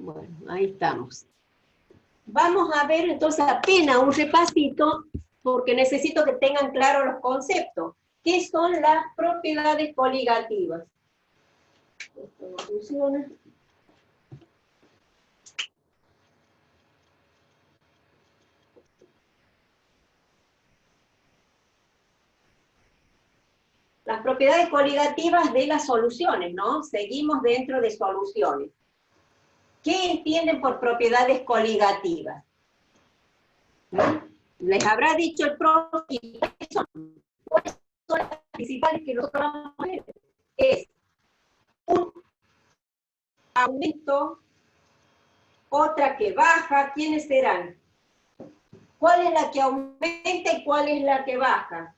Bueno, ahí estamos. Vamos a ver entonces apenas un repasito, porque necesito que tengan claros los conceptos. ¿Qué son las propiedades coligativas? Esto no funciona. Las propiedades coligativas de las soluciones, ¿no? Seguimos dentro de soluciones. ¿Qué entienden por propiedades coligativas? ¿No? Les habrá dicho el profe cuáles son las principales que nosotros vamos a ver. Es un aumento, otra que baja. ¿Quiénes serán? ¿Cuál es la que aumenta y cuál es la que baja?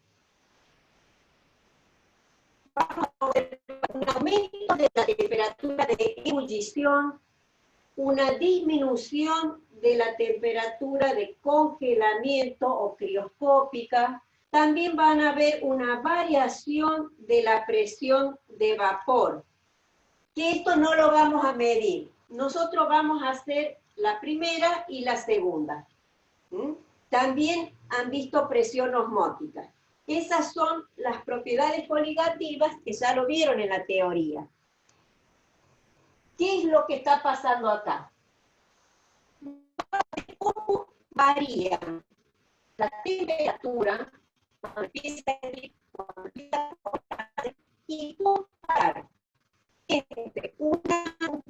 Vamos a ver un aumento de la temperatura de ebullición, una disminución de la temperatura de congelamiento o crioscópica. También van a ver una variación de la presión de vapor, que esto no lo vamos a medir. Nosotros vamos a hacer la primera y la segunda. También han visto presión osmótica. Esas son las propiedades coligativas que ya lo vieron en la teoría. ¿Qué es lo que está pasando acá? ¿Cómo varía la temperatura cuando empieza a hervir, cuando empieza a cortarse, y comparar entre un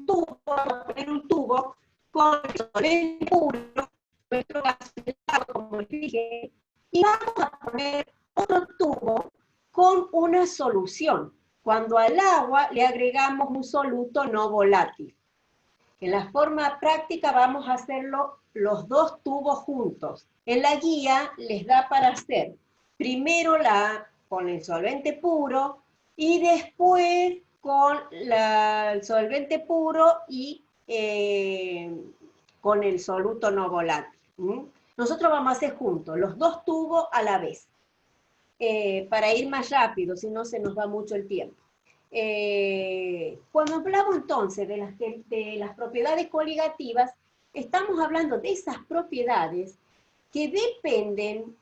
tubo, vamos a poner un tubo, con el solvente puro, nuestro gas como dije, y vamos a poner otro tubo con una solución, cuando al agua le agregamos un soluto no volátil. En la forma práctica vamos a hacerlo los dos tubos juntos. En la guía les da para hacer primero con el solvente puro y después con el solvente puro y con el soluto no volátil. Nosotros vamos a hacer juntos los dos tubos a la vez, para ir más rápido, si no se nos va mucho el tiempo. Cuando hablamos entonces de las propiedades coligativas, estamos hablando de esas propiedades que dependen,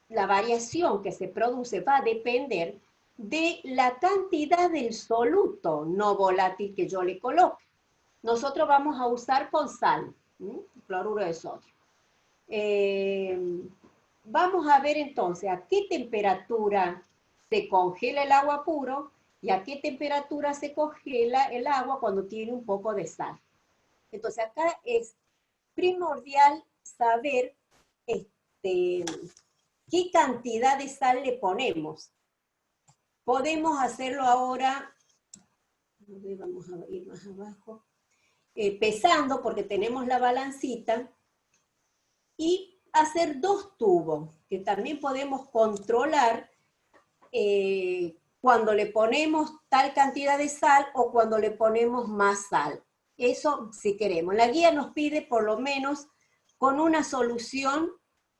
la variación que se produce va a depender de la cantidad del soluto no volátil que yo le coloque. Nosotros vamos a usar con sal, cloruro de sodio. Vamos a ver entonces a qué temperatura se congela el agua puro y a qué temperatura se congela el agua cuando tiene un poco de sal. Entonces acá es primordial saber qué cantidad de sal le ponemos. Podemos hacerlo ahora, vamos a ir más abajo, pesando porque tenemos la balancita, y hacer dos tubos, que también podemos controlar cuando le ponemos tal cantidad de sal o cuando le ponemos más sal. Eso si queremos. La guía nos pide por lo menos con una solución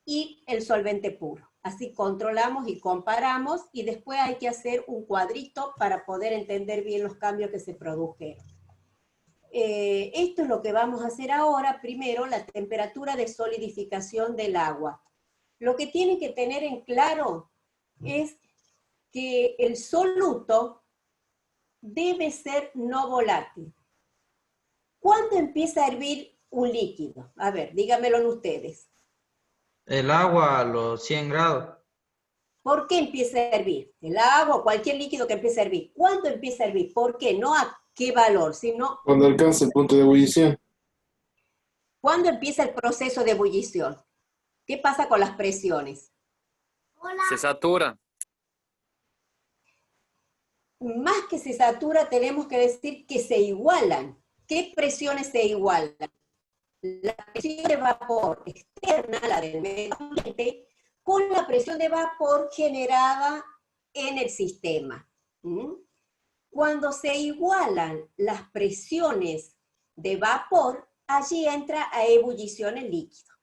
y el solvente puro. Así controlamos y comparamos y después hay que hacer un cuadrito para poder entender bien los cambios que se produjeron. Esto es lo que vamos a hacer ahora. Primero, la temperatura de solidificación del agua. Lo que tienen que tener en claro es que el soluto debe ser no volátil. ¿Cuándo empieza a hervir un líquido? A ver, díganmelo ustedes. El agua a los 100 grados. ¿Por qué empieza a hervir? El agua o cualquier líquido que empiece a hervir. ¿Cuándo empieza a hervir? ¿Por qué? No a qué valor, sino... Cuando alcanza el punto de ebullición. ¿Cuándo empieza el proceso de ebullición? ¿Qué pasa con las presiones? Se satura. Más que se satura, tenemos que decir que se igualan. ¿Qué presiones se igualan? La presión de vapor externa, la del medio ambiente, con la presión de vapor generada en el sistema. Cuando se igualan las presiones de vapor, allí entra a ebullición el líquido.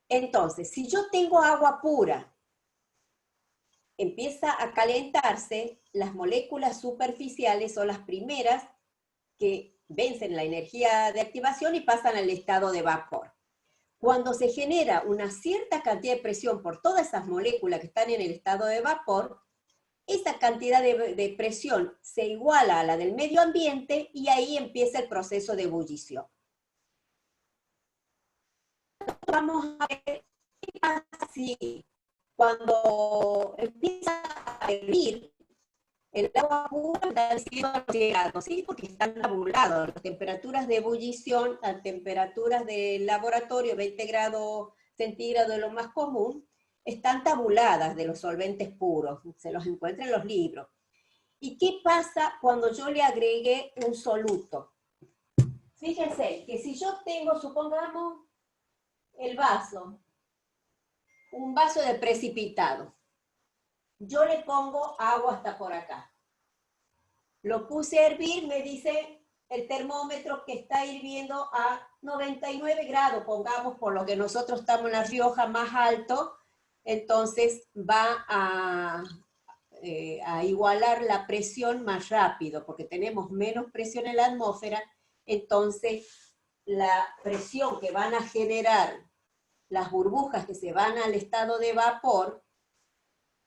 Entonces, si yo tengo agua pura, empieza a calentarse, las moléculas superficiales son las primeras que vencen la energía de activación y pasan al estado de vapor. Cuando se genera una cierta cantidad de presión por todas esas moléculas que están en el estado de vapor, esa cantidad de presión se iguala a la del medio ambiente y ahí empieza el proceso de ebullición. Vamos a ver qué pasa si cuando empieza a hervir, el agua pura está siendo a los 100 grados, ¿sí? Porque están tabulados. Las temperaturas de ebullición, las temperaturas del laboratorio, 20 grados centígrados es lo más común, están tabuladas de los solventes puros, se los encuentra en los libros. ¿Y qué pasa cuando yo le agregué un soluto? Fíjense que si yo tengo, supongamos, el vaso, un vaso de precipitado, yo le pongo agua hasta por acá. Lo puse a hervir, me dice el termómetro que está hirviendo a 99 grados, pongamos, por lo que nosotros estamos en La Rioja más alto, entonces va a igualar la presión más rápido, porque tenemos menos presión en la atmósfera, entonces la presión que van a generar las burbujas que se van al estado de vapor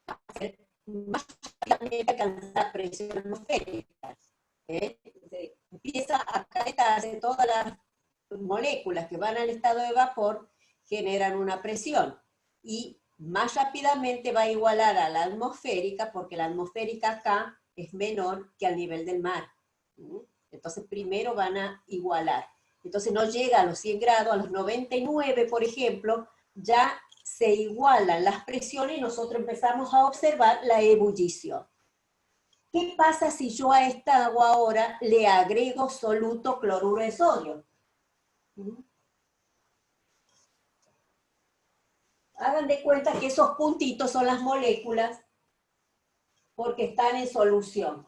va a ser más rápidamente alcanzar la presión atmosférica. Empieza a calentarse todas las moléculas que van al estado de vapor, generan una presión, y más rápidamente va a igualar a la atmosférica, porque la atmosférica acá es menor que al nivel del mar. Entonces primero van a igualar. Entonces no llega a los 100 grados, a los 99, por ejemplo, ya se igualan las presiones y nosotros empezamos a observar la ebullición. ¿Qué pasa si yo a esta agua ahora le agrego soluto cloruro de sodio? Hagan de cuenta que esos puntitos son las moléculas porque están en solución.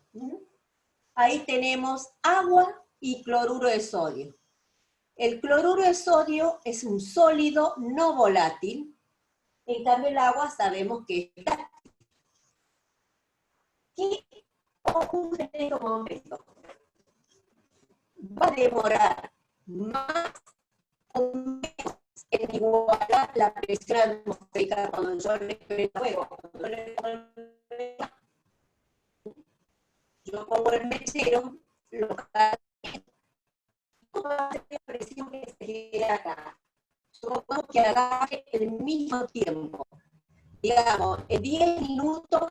Ahí tenemos agua y cloruro de sodio. El cloruro de sodio es un sólido no volátil, en cambio el agua sabemos que es volátil. ¿Qué ocurre en este momento? Va a demorar más o menos en igualar la presión atmosférica cuando yo le prendo fuego. Yo pongo el mechero, lo va a ser la presión que se genera acá. Supongamos que agarre el mismo tiempo. Digamos, en 10 minutos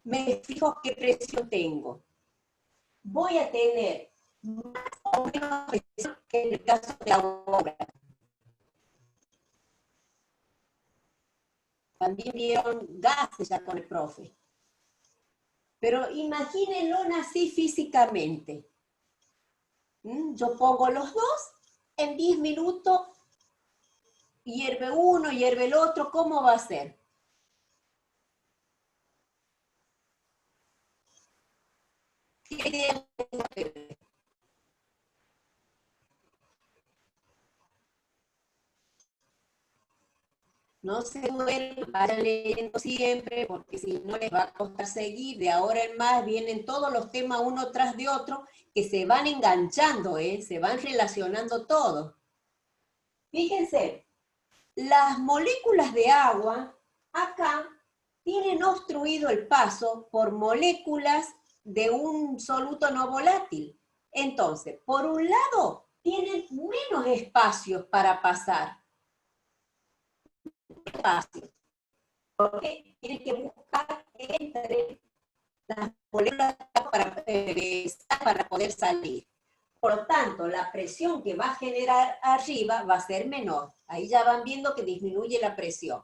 me fijo qué presión tengo. Voy a tener más o menos presión que en el caso de ahora. También vieron gases ya con el profe. Pero imagínenlo así físicamente. Yo pongo los dos, en 10 minutos, hierve uno, hierve el otro, ¿cómo va a ser? No se duerman, vayan leyendo siempre, porque si no les va a costar seguir. De ahora en más vienen todos los temas uno tras de otro que se van enganchando, se van relacionando todos. Fíjense, las moléculas de agua acá tienen obstruido el paso por moléculas de un soluto no volátil. Entonces, por un lado, tienen menos espacios para pasar. Espacio, porque tienen que buscar entre las moléculas para poder salir. Por lo tanto, la presión que va a generar arriba va a ser menor. Ahí ya van viendo que disminuye la presión.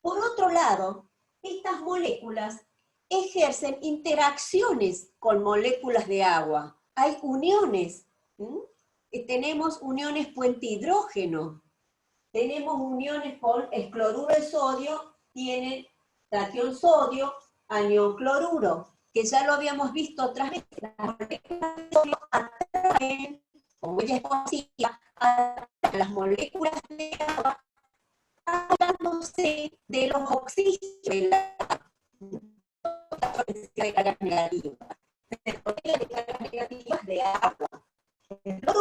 Por otro lado, estas moléculas ejercen interacciones con moléculas de agua. Hay uniones. Tenemos uniones puente hidrógeno. Tenemos uniones con el cloruro de sodio, tiene cation sodio, anión cloruro, que ya lo habíamos visto otras veces. Las moléculas de sodio atraen, como ella decía, a las moléculas de agua, hablándose de los oxígenos de la carga negativa. De cargas negativas de agua.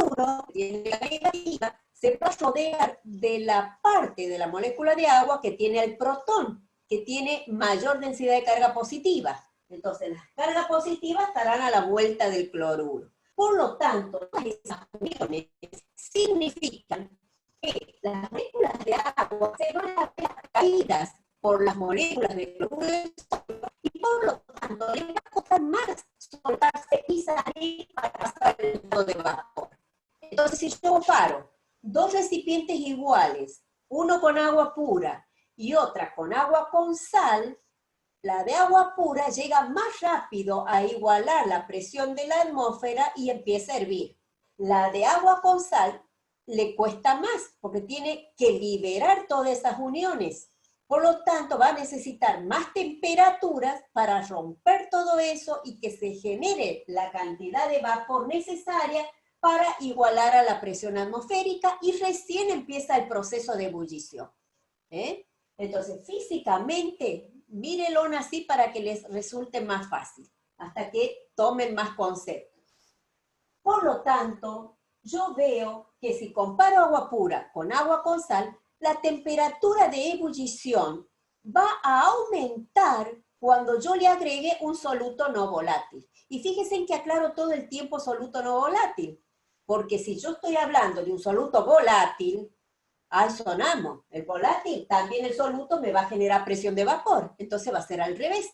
cloruro, que tiene la negativa, se va a rodear de la parte de la molécula de agua que tiene el protón, que tiene mayor densidad de carga positiva. Entonces, las cargas positivas estarán a la vuelta del cloruro. Por lo tanto, esas uniones significan que las moléculas de agua se van a ver atraídas por las moléculas de cloruro y por lo tanto les va a costar más soltarse y salir para pasar el estado de vapor. Entonces, si yo comparo dos recipientes iguales, uno con agua pura y otra con agua con sal, la de agua pura llega más rápido a igualar la presión de la atmósfera y empieza a hervir. La de agua con sal le cuesta más porque tiene que liberar todas esas uniones. Por lo tanto, va a necesitar más temperaturas para romper todo eso y que se genere la cantidad de vapor necesaria para igualar a la presión atmosférica y recién empieza el proceso de ebullición. Entonces, físicamente, mírenlo así para que les resulte más fácil, hasta que tomen más conceptos. Por lo tanto, yo veo que si comparo agua pura con agua con sal, la temperatura de ebullición va a aumentar cuando yo le agregue un soluto no volátil. Y fíjense en que aclaro todo el tiempo soluto no volátil, porque si yo estoy hablando de un soluto volátil, ahí sonamos. El volátil, también el soluto me va a generar presión de vapor, entonces va a ser al revés.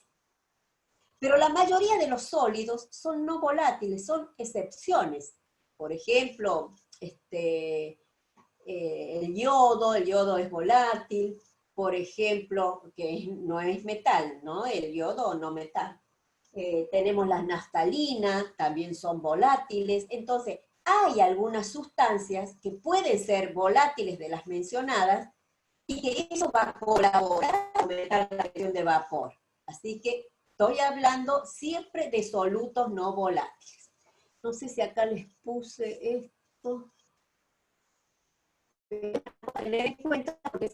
Pero la mayoría de los sólidos son no volátiles, son excepciones. Por ejemplo, el yodo es volátil, por ejemplo, que no es metal, ¿no? El yodo no metal. Tenemos las naftalinas, también son volátiles. Entonces, hay algunas sustancias que pueden ser volátiles de las mencionadas y que eso va a colaborar a aumentar la presión de vapor. Así que estoy hablando siempre de solutos no volátiles. No sé si acá les puse esto. Tener en cuenta, porque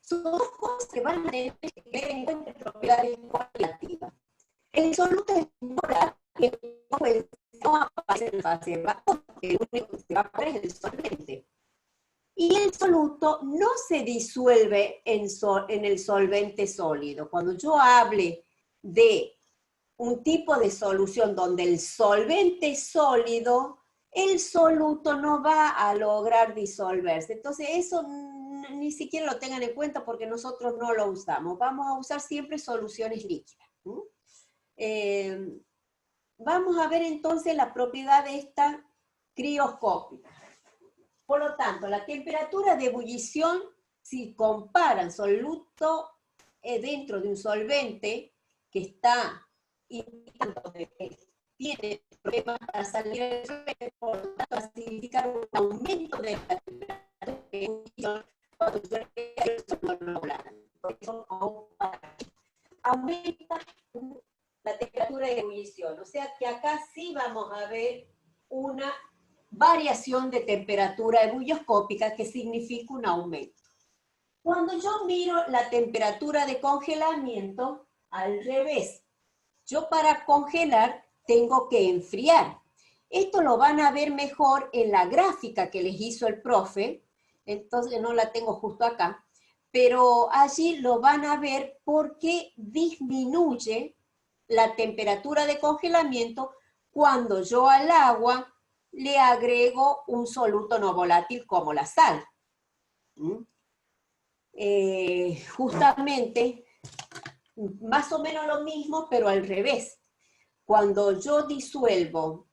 son dos cosas que van a tener que tener en cuenta propiedades cualitativas. El soluto es volátil, no aparece en fase de vapor, el único que se va a poner es el solvente. Y el soluto no se disuelve en el solvente sólido. Cuando yo hable de un tipo de solución donde el solvente es sólido, el soluto no va a lograr disolverse. Entonces eso ni siquiera lo tengan en cuenta porque nosotros no lo usamos. Vamos a usar siempre soluciones líquidas. Vamos a ver entonces la propiedad de esta crioscópica. Por lo tanto, la temperatura de ebullición, si comparan soluto dentro de un solvente que está indicando que tiene problemas para salir del solvente, por lo tanto, va a significar un aumento de la temperatura de ebullición cuando yo le el soluto blanco. Por eso aumenta la temperatura de ebullición. O sea que acá sí vamos a ver una variación de temperatura ebullioscópica que significa un aumento. Cuando yo miro la temperatura de congelamiento, al revés. Yo para congelar tengo que enfriar. Esto lo van a ver mejor en la gráfica que les hizo el profe, entonces no la tengo justo acá, pero allí lo van a ver porque disminuye la temperatura de congelamiento cuando yo al agua le agrego un soluto no volátil como la sal. Justamente, más o menos lo mismo, pero al revés. Cuando yo disuelvo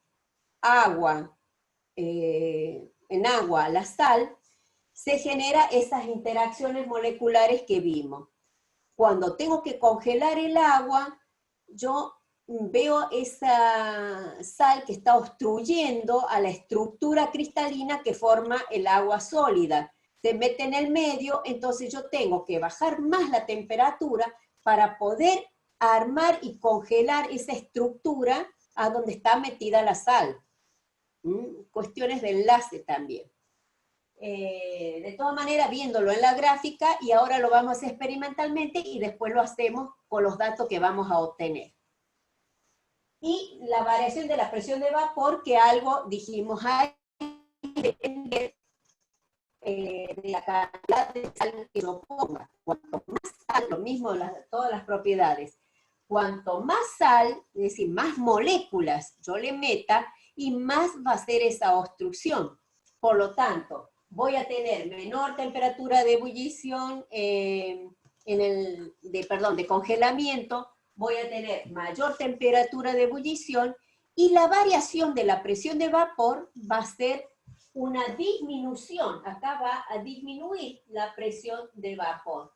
agua, en agua la sal, se genera esas interacciones moleculares que vimos. Cuando tengo que congelar el agua, yo veo esa sal que está obstruyendo a la estructura cristalina que forma el agua sólida. Se mete en el medio, entonces yo tengo que bajar más la temperatura para poder armar y congelar esa estructura a donde está metida la sal. Cuestiones de enlace también. De todas maneras, viéndolo en la gráfica, y ahora lo vamos a hacer experimentalmente, y después lo hacemos con los datos que vamos a obtener. Y la variación de la presión de vapor, que algo dijimos ahí, depender de la cantidad de sal que yo ponga. Cuanto más sal, lo mismo todas las propiedades, cuanto más sal, es decir, más moléculas yo le meta, y más va a ser esa obstrucción. Por lo tanto, voy a tener menor temperatura de ebullición, de congelamiento, voy a tener mayor temperatura de ebullición, y la variación de la presión de vapor va a ser una disminución. Acá va a disminuir la presión de vapor.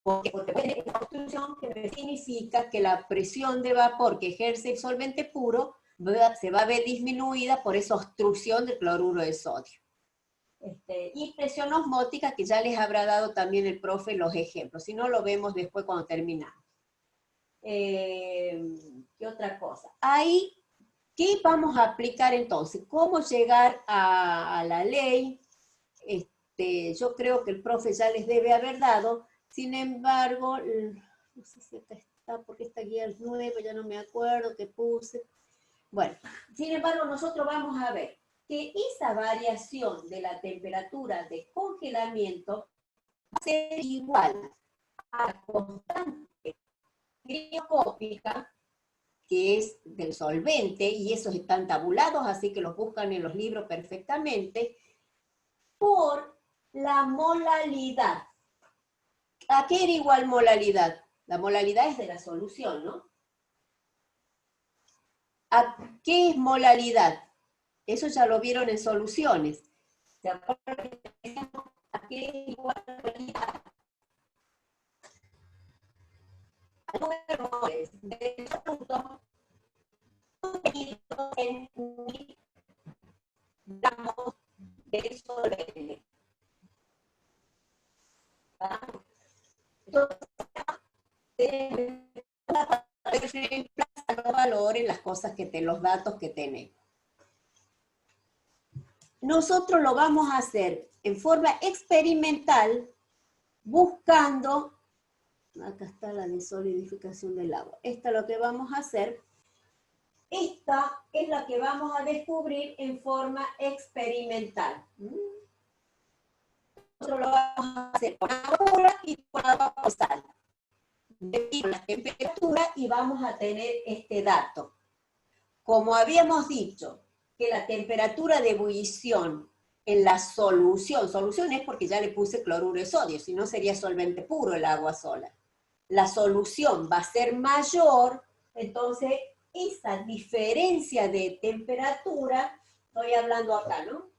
Porque puede tener una obstrucción, que significa que la presión de vapor que ejerce el solvente puro se va a ver disminuida por esa obstrucción del cloruro de sodio. Y presión osmótica, que ya les habrá dado también el profe los ejemplos, si no lo vemos después cuando terminamos. ¿Qué otra cosa? Ahí, ¿qué vamos a aplicar entonces? ¿Cómo llegar a la ley? Yo creo que el profe ya les debe haber dado, sin embargo, no sé si acá está, porque esta guía es nueva, ya no me acuerdo qué puse. Bueno, sin embargo, nosotros vamos a ver que esa variación de la temperatura de congelamiento va a ser igual a la constante crioscópica, que es del solvente, y esos están tabulados, así que los buscan en los libros perfectamente, por la molalidad. ¿A qué era igual molalidad? La molalidad es de la solución, ¿no? ¿A qué es molalidad? Eso ya lo vieron en soluciones. ¿Se acuerdan? ¿A qué es igual molalidad? A número moles del producto contenido en miligramos de solvente. Entonces, reemplaza los valores, las cosas los datos que tenemos. Nosotros lo vamos a hacer en forma experimental, buscando, acá está la desolidificación del agua, esta es lo que vamos a hacer, esta es la que vamos a descubrir en forma experimental. Nosotros lo vamos a hacer con agua y con agua con sal. Medimos la temperatura y vamos a tener este dato. Como habíamos dicho, que la temperatura de ebullición en la solución es porque ya le puse cloruro de sodio, si no sería solvente puro el agua sola. La solución va a ser mayor, entonces esa diferencia de temperatura, estoy hablando acá, ¿no?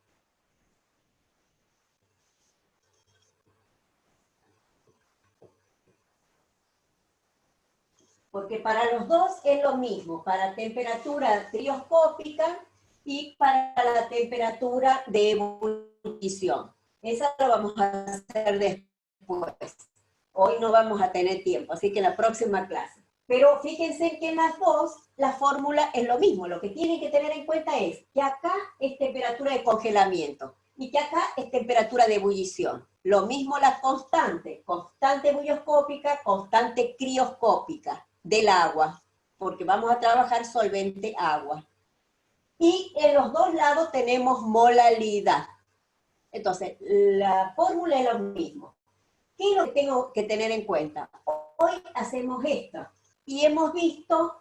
Porque para los dos es lo mismo, para temperatura crioscópica y para la temperatura de ebullición. Esa lo vamos a hacer después. Hoy no vamos a tener tiempo, así que en la próxima clase. Pero fíjense que en las dos, la fórmula es lo mismo. Lo que tienen que tener en cuenta es que acá es temperatura de congelamiento y que acá es temperatura de ebullición. Lo mismo la constante ebullioscópica, constante crioscópica del agua, porque vamos a trabajar solvente agua. Y en los dos lados tenemos molalidad. Entonces, la fórmula es lo mismo. ¿Qué es lo que tengo que tener en cuenta? Hoy hacemos esto. Y hemos visto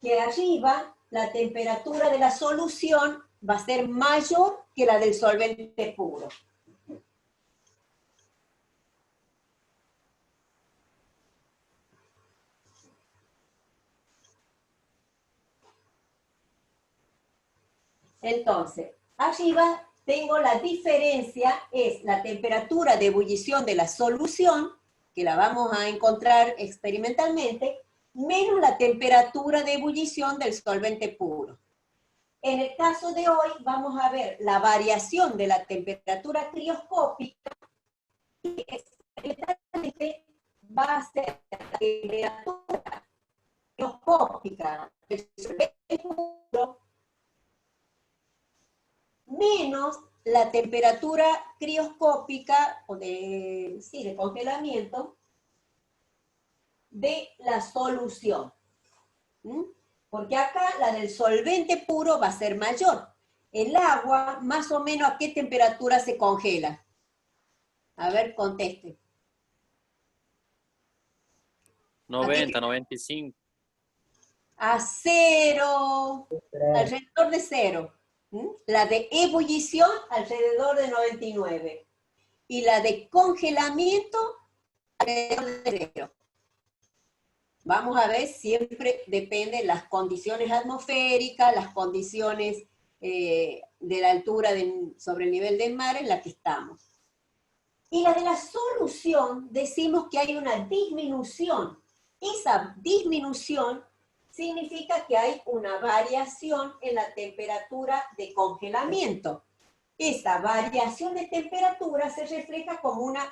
que arriba la temperatura de la solución va a ser mayor que la del solvente puro. Entonces, arriba tengo la diferencia, es la temperatura de ebullición de la solución, que la vamos a encontrar experimentalmente, menos la temperatura de ebullición del solvente puro. En el caso de hoy vamos a ver la variación de la temperatura crioscópica, y experimentalmente va a ser la temperatura crioscópica del solvente puro menos la temperatura crioscópica, o de congelamiento, de la solución. Porque acá la del solvente puro va a ser mayor. el agua, más o menos, ¿a qué temperatura se congela? A ver, conteste. 90, 95. A cero, alrededor de cero. La de ebullición, alrededor de 99. Y la de congelamiento, alrededor de cero. Vamos a ver, siempre depende de las condiciones atmosféricas, las condiciones de la altura sobre el nivel del mar en la que estamos. Y la de la solución, decimos que hay una disminución. Esa disminución significa que hay una variación en la temperatura de congelamiento. Esa variación de temperatura se refleja como una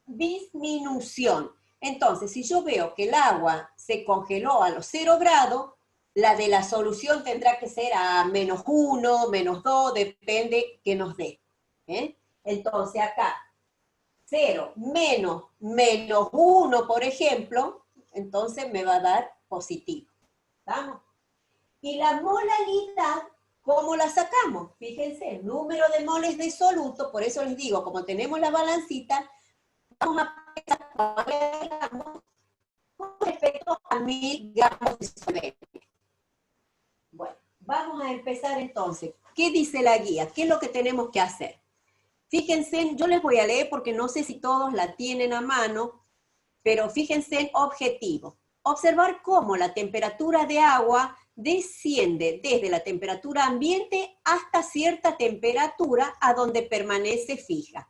disminución. Entonces, si yo veo que el agua se congeló a los 0 grados, la de la solución tendrá que ser a -1, -2, depende que nos dé. Entonces, acá, 0 menos -1, por ejemplo, entonces me va a dar positivo. ¿Vamos? Y la molaridad, ¿cómo la sacamos? Fíjense, el número de moles de soluto, por eso les digo, como tenemos la balancita, vamos a pensar con respecto a 1000 gramos de solvente. Bueno, vamos a empezar entonces. ¿Qué dice la guía? ¿Qué es lo que tenemos que hacer? Fíjense, yo les voy a leer porque no sé si todos la tienen a mano, pero fíjense en objetivo. Observar cómo la temperatura de agua desciende desde la temperatura ambiente hasta cierta temperatura a donde permanece fija.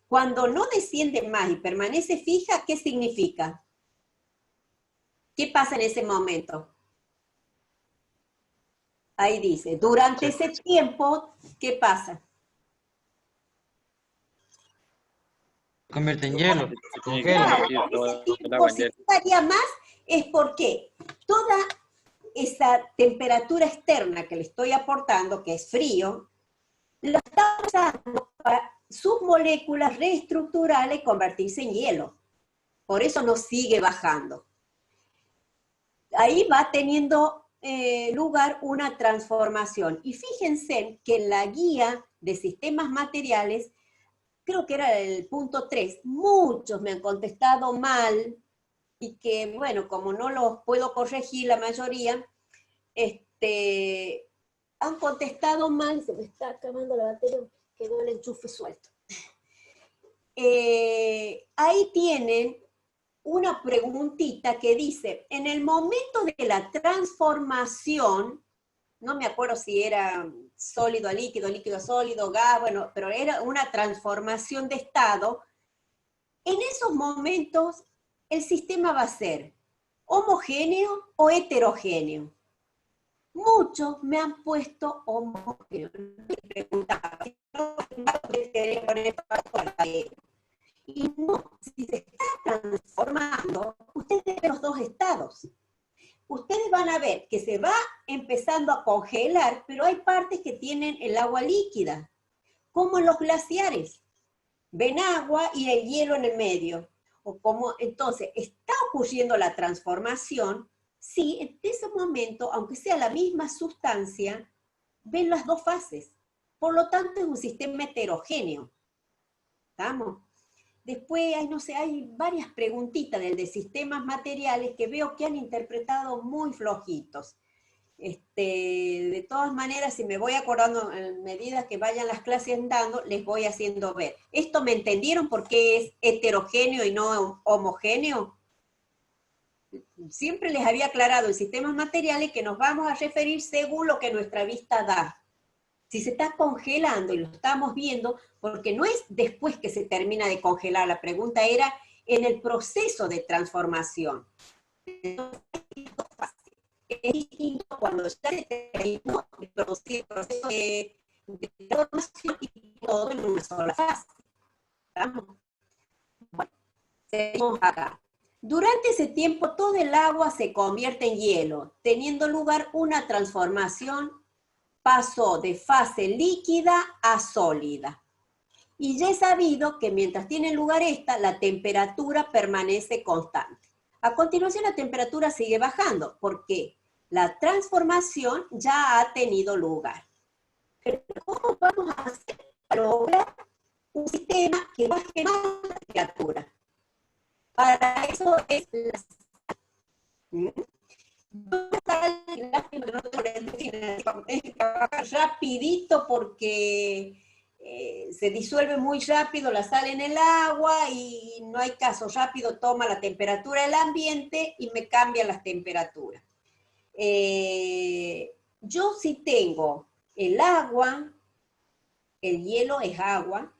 Cuando no desciende más y permanece fija, ¿qué significa? ¿Qué pasa en ese momento? Ahí dice, durante ese tiempo, ¿qué pasa? Se convierte en hielo, se Tiene que congela. convertir todo Ese el tiempo, agua en si hielo. estaría más, es porque toda esa temperatura externa que le estoy aportando, que es frío, lo está usando para sus moléculas reestructurales y convertirse en hielo. Por eso no sigue bajando. Ahí va teniendo lugar una transformación. Y fíjense que en la guía de sistemas materiales, creo que era el punto 3, muchos me han contestado mal, y que, bueno, como no los puedo corregir la mayoría, han contestado mal, se me está acabando la batería, quedó el enchufe suelto. Ahí tienen una preguntita que dice, en el momento de la transformación, no me acuerdo si era sólido a líquido, líquido a sólido, gas, bueno, pero era una transformación de estado, en esos momentos el sistema va a ser homogéneo o heterogéneo. Muchos me han puesto homogéneo. Me preguntaba, y no, si se está transformando, ustedes ven los dos estados. Ustedes van a ver que se va empezando a congelar, pero hay partes que tienen el agua líquida, como en los glaciares. Ven agua y el hielo en el medio. O como, entonces, está ocurriendo la transformación, sí, en ese momento, aunque sea la misma sustancia, ven las dos fases. Por lo tanto, es un sistema heterogéneo. ¿Estamos? Después, no sé, hay varias preguntitas de sistemas materiales que veo que han interpretado muy flojitos. De todas maneras, si me voy acordando en medida que vayan las clases dando, les voy haciendo ver. ¿Esto me entendieron por qué es heterogéneo y no homogéneo? Siempre les había aclarado en sistemas materiales que nos vamos a referir según lo que nuestra vista da. Si se está congelando y lo estamos viendo, porque no es después que se termina de congelar, la pregunta era en el proceso de transformación. Entonces, es distinto cuando ya se terminó el proceso de transformación y todo en una sola fase. ¿Estamos? Bueno, seguimos acá. Durante ese tiempo todo el agua se convierte en hielo, teniendo lugar una transformación. Pasó de fase líquida a sólida. Y ya he sabido que mientras tiene lugar esta, la temperatura permanece constante. A continuación la temperatura sigue bajando, porque la transformación ya ha tenido lugar. Pero vamos a hacer para lograr un sistema que baje más la temperatura. Para eso es la sal. Rapidito porque se disuelve muy rápido la sal en el agua y no hay caso, rápido toma la temperatura del ambiente y me cambia las temperaturas. Yo sí tengo el agua, el hielo es agua,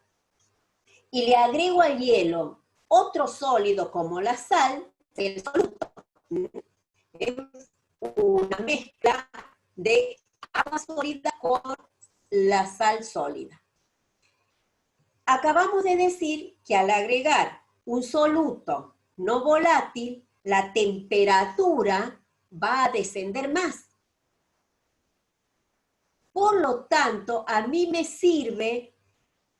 y le agrego al hielo otro sólido como la sal, el soluto. Es una mezcla de agua sólida con la sal sólida. Acabamos de decir que al agregar un soluto no volátil, la temperatura va a descender más. Por lo tanto, a mí me sirve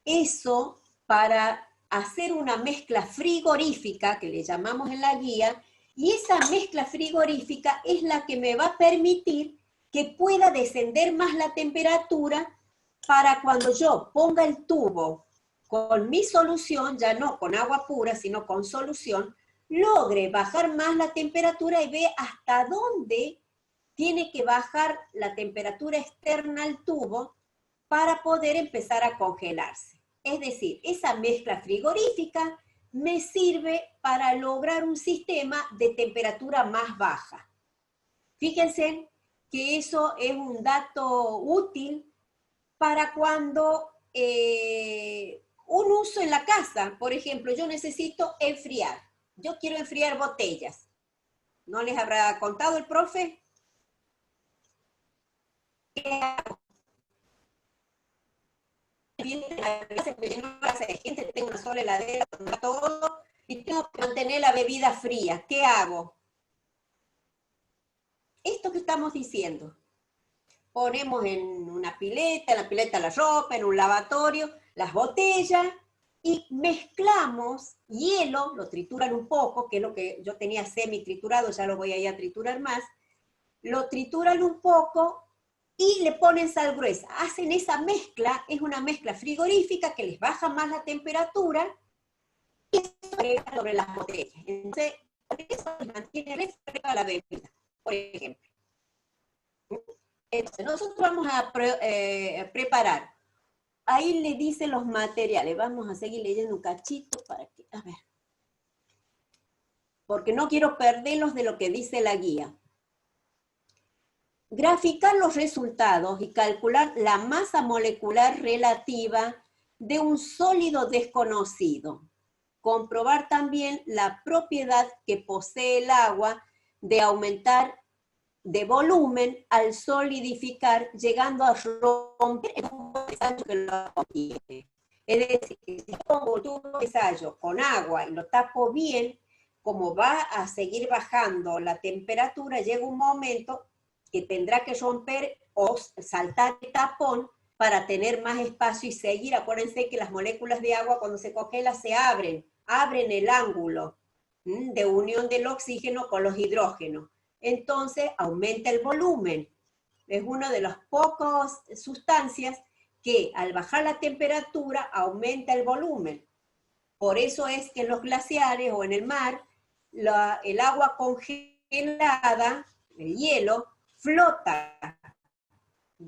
eso para hacer una mezcla frigorífica, que le llamamos en la guía, y esa mezcla frigorífica es la que me va a permitir que pueda descender más la temperatura para cuando yo ponga el tubo con mi solución, ya no con agua pura, sino con solución, logre bajar más la temperatura y ve hasta dónde tiene que bajar la temperatura externa al tubo para poder empezar a congelarse. Es decir, esa mezcla frigorífica me sirve para lograr un sistema de temperatura más baja. Fíjense que eso es un dato útil para cuando un uso en la casa, por ejemplo, yo necesito enfriar. Yo quiero enfriar botellas. ¿No les habrá contado el profe? ¿Qué hago? Se me llenó la casa de gente, tengo una sola heladera, todo, y tengo que mantener la bebida fría. ¿Qué hago? Esto que estamos diciendo. Ponemos en una pileta, en la pileta la ropa, en un lavatorio, las botellas, y mezclamos hielo, lo trituran un poco, que es lo que yo tenía semi triturado, ya lo voy a ir a triturar más, lo trituran un poco y le ponen sal gruesa. Hacen esa mezcla, es una mezcla frigorífica que les baja más la temperatura y eso agrega sobre las botellas. Entonces, eso mantiene refrescada la bebida, por ejemplo. Entonces, nosotros vamos a preparar. Ahí le dicen los materiales. Vamos a seguir leyendo un cachito para que, a ver. Porque no quiero perderlos de lo que dice la guía. Graficar los resultados y calcular la masa molecular relativa de un sólido desconocido. Comprobar también la propiedad que posee el agua de aumentar de volumen al solidificar, llegando a romper el tubo de ensayo que lo contiene. Es decir, si pongo el tubo de ensayo con agua y lo tapo bien, como va a seguir bajando la temperatura, llega un momento que tendrá que romper o saltar el tapón para tener más espacio y seguir. Acuérdense que las moléculas de agua cuando se congela se abren el ángulo de unión del oxígeno con los hidrógenos. Entonces aumenta el volumen. Es una de las pocas sustancias que al bajar la temperatura aumenta el volumen. Por eso es que en los glaciares o en el mar, el agua congelada, el hielo, flota,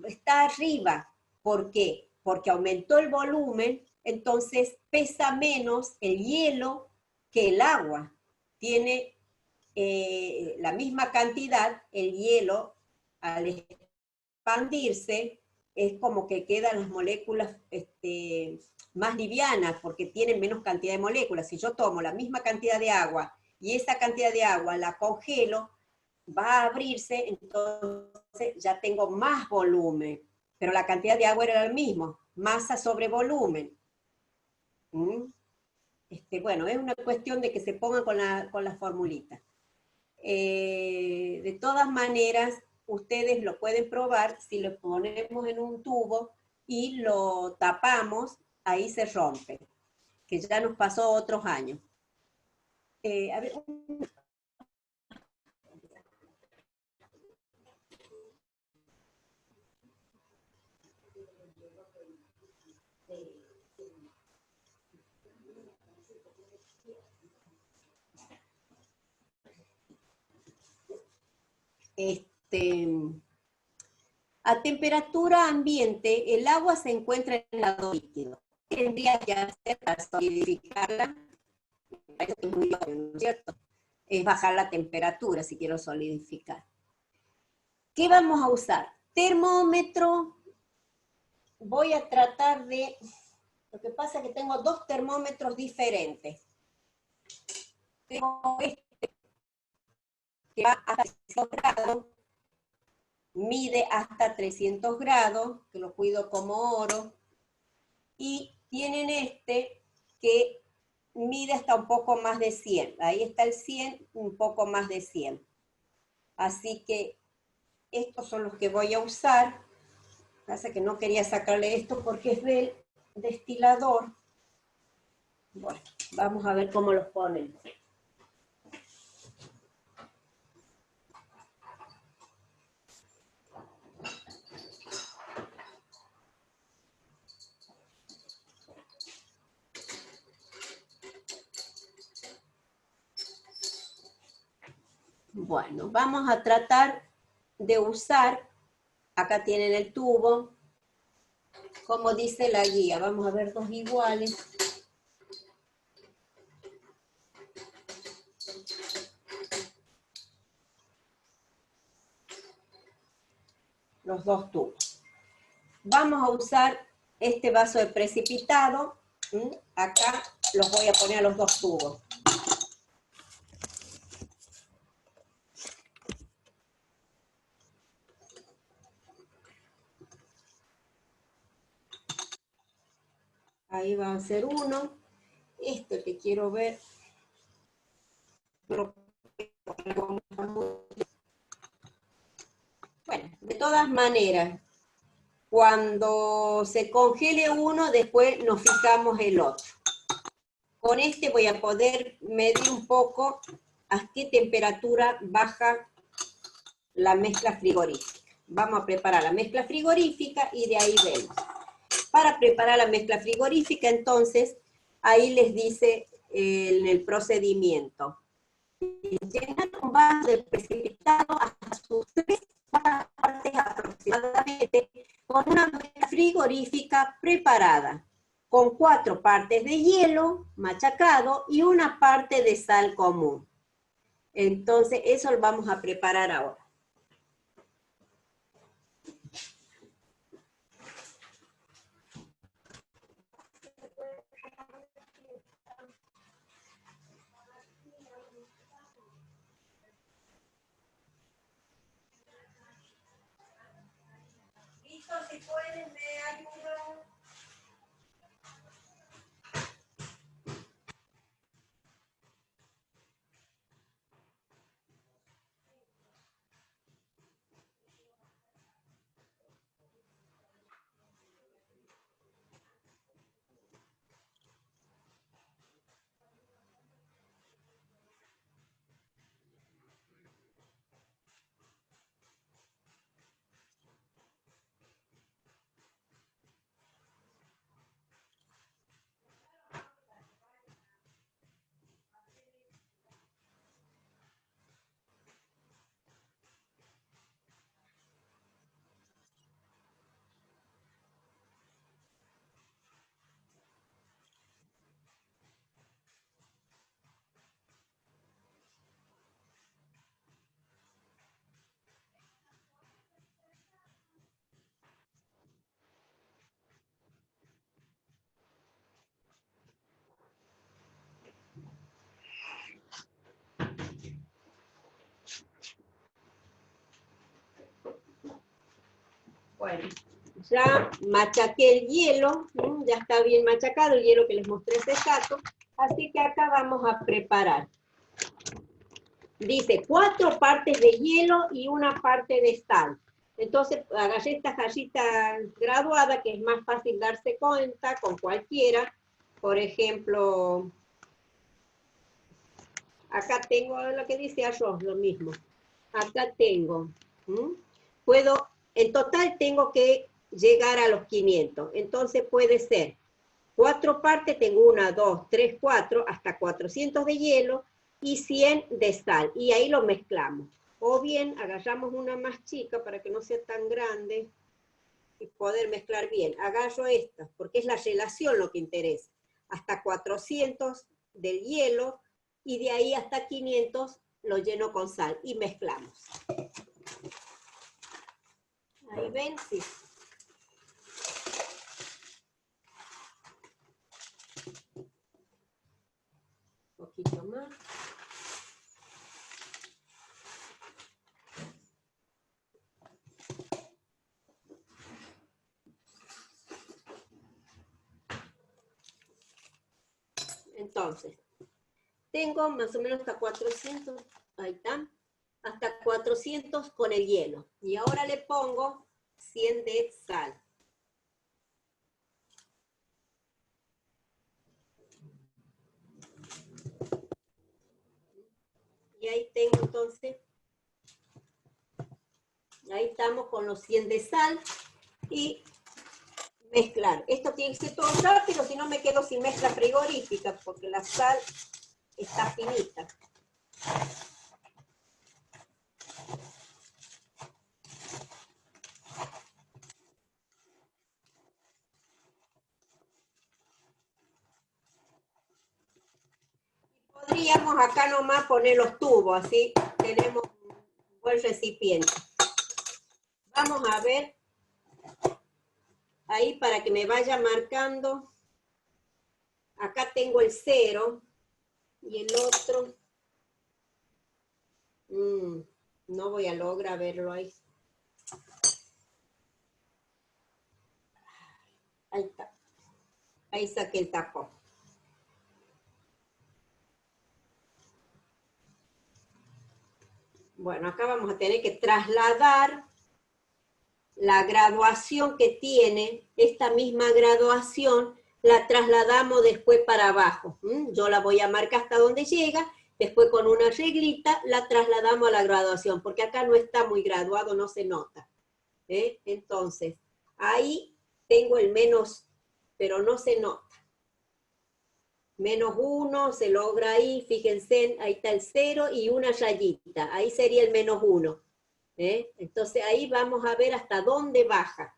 está arriba. ¿Por qué? Porque aumentó el volumen, entonces pesa menos el hielo que el agua. Tiene la misma cantidad, el hielo, al expandirse, es como que quedan las moléculas más livianas, porque tienen menos cantidad de moléculas. Si yo tomo la misma cantidad de agua, y esa cantidad de agua la congelo, va a abrirse, entonces ya tengo más volumen, pero la cantidad de agua era el mismo, masa sobre volumen. Bueno, es una cuestión de que se pongan con la formulita. De todas maneras, ustedes lo pueden probar si lo ponemos en un tubo y lo tapamos, ahí se rompe, que ya nos pasó otros años. A ver, A temperatura ambiente, el agua se encuentra en estado líquido. Tendría que hacer para solidificarla, es muy obvio, ¿no es cierto? Es bajar la temperatura si quiero solidificar. ¿Qué vamos a usar? Termómetro. Voy a tratar de... Lo que pasa es que tengo dos termómetros diferentes. Tengo este que va hasta 300 grados, mide hasta 300 grados, que lo cuido como oro, y tienen este que mide hasta un poco más de 100. Ahí está el 100, un poco más de 100. Así que estos son los que voy a usar. Pasa que no quería sacarle esto porque es del destilador. Bueno, vamos a ver cómo los ponen. Bueno, vamos a tratar de usar, acá tienen el tubo, como dice la guía. Vamos a ver dos iguales. Los dos tubos. Vamos a usar este vaso de precipitado. Acá los voy a poner a los dos tubos. Ahí va a ser uno. Este que quiero ver. Bueno, de todas maneras, cuando se congele uno, después nos fijamos el otro. Con este voy a poder medir un poco a qué temperatura baja la mezcla frigorífica. Vamos a preparar la mezcla frigorífica y de ahí vemos. Para preparar la mezcla frigorífica, entonces, ahí les dice en el procedimiento. Llenar un vaso de precipitado hasta sus 3 partes aproximadamente con una mezcla frigorífica preparada, con 4 partes de hielo machacado y una parte de sal común. Entonces, eso lo vamos a preparar ahora. Si pueden, me ayudan. Bueno, ya machaqué el hielo, ya está bien machacado el hielo que les mostré hace rato, así que acá vamos a preparar. Dice 4 partes de hielo y una parte de sal. Entonces agarré esta jarrita graduada, que es más fácil darse cuenta con cualquiera. Por ejemplo, acá tengo lo que dice arroz, lo mismo. Acá tengo, en total tengo que llegar a los 500. Entonces puede ser 4 partes, tengo 1, 2, 3, 4, hasta 400 de hielo y 100 de sal. Y ahí lo mezclamos. O bien agarramos una más chica para que no sea tan grande y poder mezclar bien. Agarro esta, porque es la relación lo que interesa. Hasta 400 del hielo y de ahí hasta 500 lo lleno con sal y mezclamos. Ahí ven, sí. Un poquito más. Entonces, tengo más o menos hasta 400, ahí está, hasta 400 con el hielo. Y ahora le pongo 100 de sal. Y ahí tengo entonces, ahí estamos con los 100 de sal y mezclar. Esto tiene que ser todo rápido, si no me quedo sin mezcla frigorífica, porque la sal está finita. Podríamos acá nomás poner los tubos, así tenemos un buen recipiente. Vamos a ver, ahí para que me vaya marcando, acá tengo el 0 y el otro, no voy a lograr verlo ahí. Ahí está, ahí saqué el tapón. Bueno, acá vamos a tener que trasladar la graduación que tiene, esta misma graduación, la trasladamos después para abajo. Yo la voy a marcar hasta donde llega, después con una reglita la trasladamos a la graduación, porque acá no está muy graduado, no se nota. Entonces, ahí tengo el menos, pero no se nota. Menos 1, se logra ahí, fíjense, ahí está el 0 y una rayita, ahí sería el menos 1. Entonces ahí vamos a ver hasta dónde baja.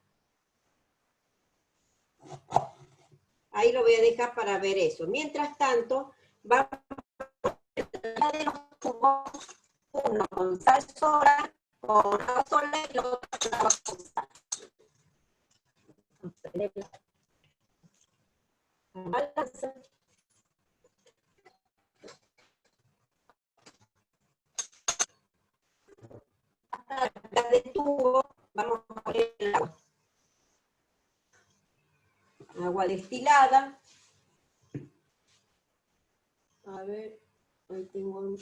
Ahí lo voy a dejar para ver eso. Mientras tanto, vamos a de los tubos, uno con sal sola, con agua sola y el otro con agua con sal. Balanza. Hasta de tubo, vamos a poner el agua. Agua destilada. A ver, ahí tengo un...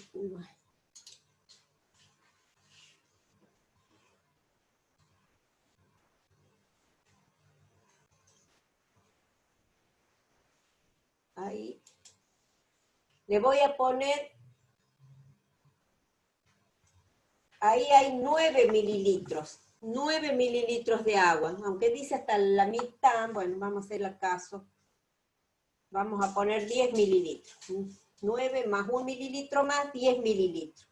Ahí. Le voy a poner... Ahí hay 9 mililitros. 9 mililitros de agua. Aunque dice hasta la mitad, bueno, vamos a hacerle caso. Vamos a poner 10 mililitros. 9 más 1 mililitro más, 10 mililitros.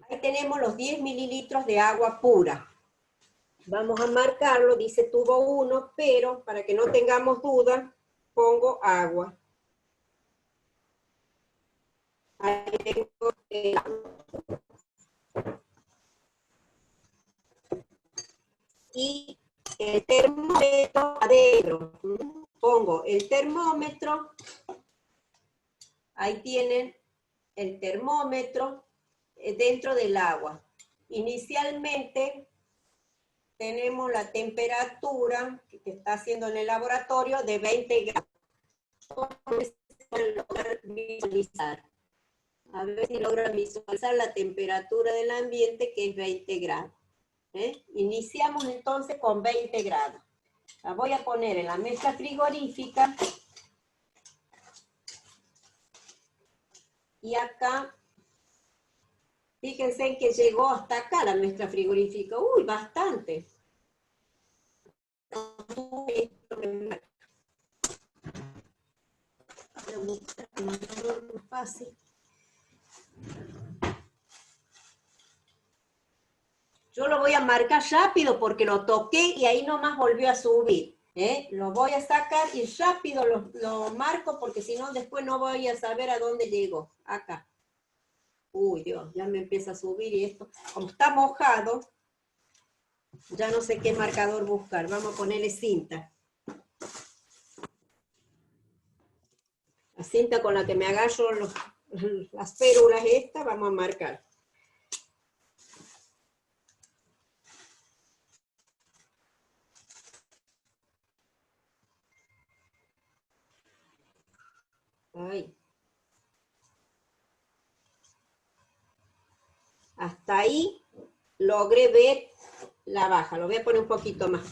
Ahí tenemos los 10 mililitros de agua pura. Vamos a marcarlo, dice tubo 1, pero para que no tengamos duda, pongo agua. Ahí tengo el agua. Y el termómetro adentro. Pongo el termómetro. Ahí tienen el termómetro dentro del agua. Inicialmente tenemos la temperatura que está haciendo en el laboratorio de 20 grados. Visualizar. A ver si logran visualizar la temperatura del ambiente, que es 20 grados. Iniciamos entonces con 20 grados. La voy a poner en la mesa frigorífica. Y acá, fíjense que llegó hasta acá la mesa frigorífica. Uy, bastante. Así. Yo lo voy a marcar rápido porque lo toqué y ahí nomás volvió a subir. Lo voy a sacar y rápido lo marco porque si no después no voy a saber a dónde llegó. Acá. Uy, Dios, ya me empieza a subir y esto, como está mojado, ya no sé qué marcador buscar. Vamos a ponerle cinta. La cinta con la que me agarro las férulas estas, vamos a marcar. Ahí. Hasta ahí logré ver la baja. Lo voy a poner un poquito más.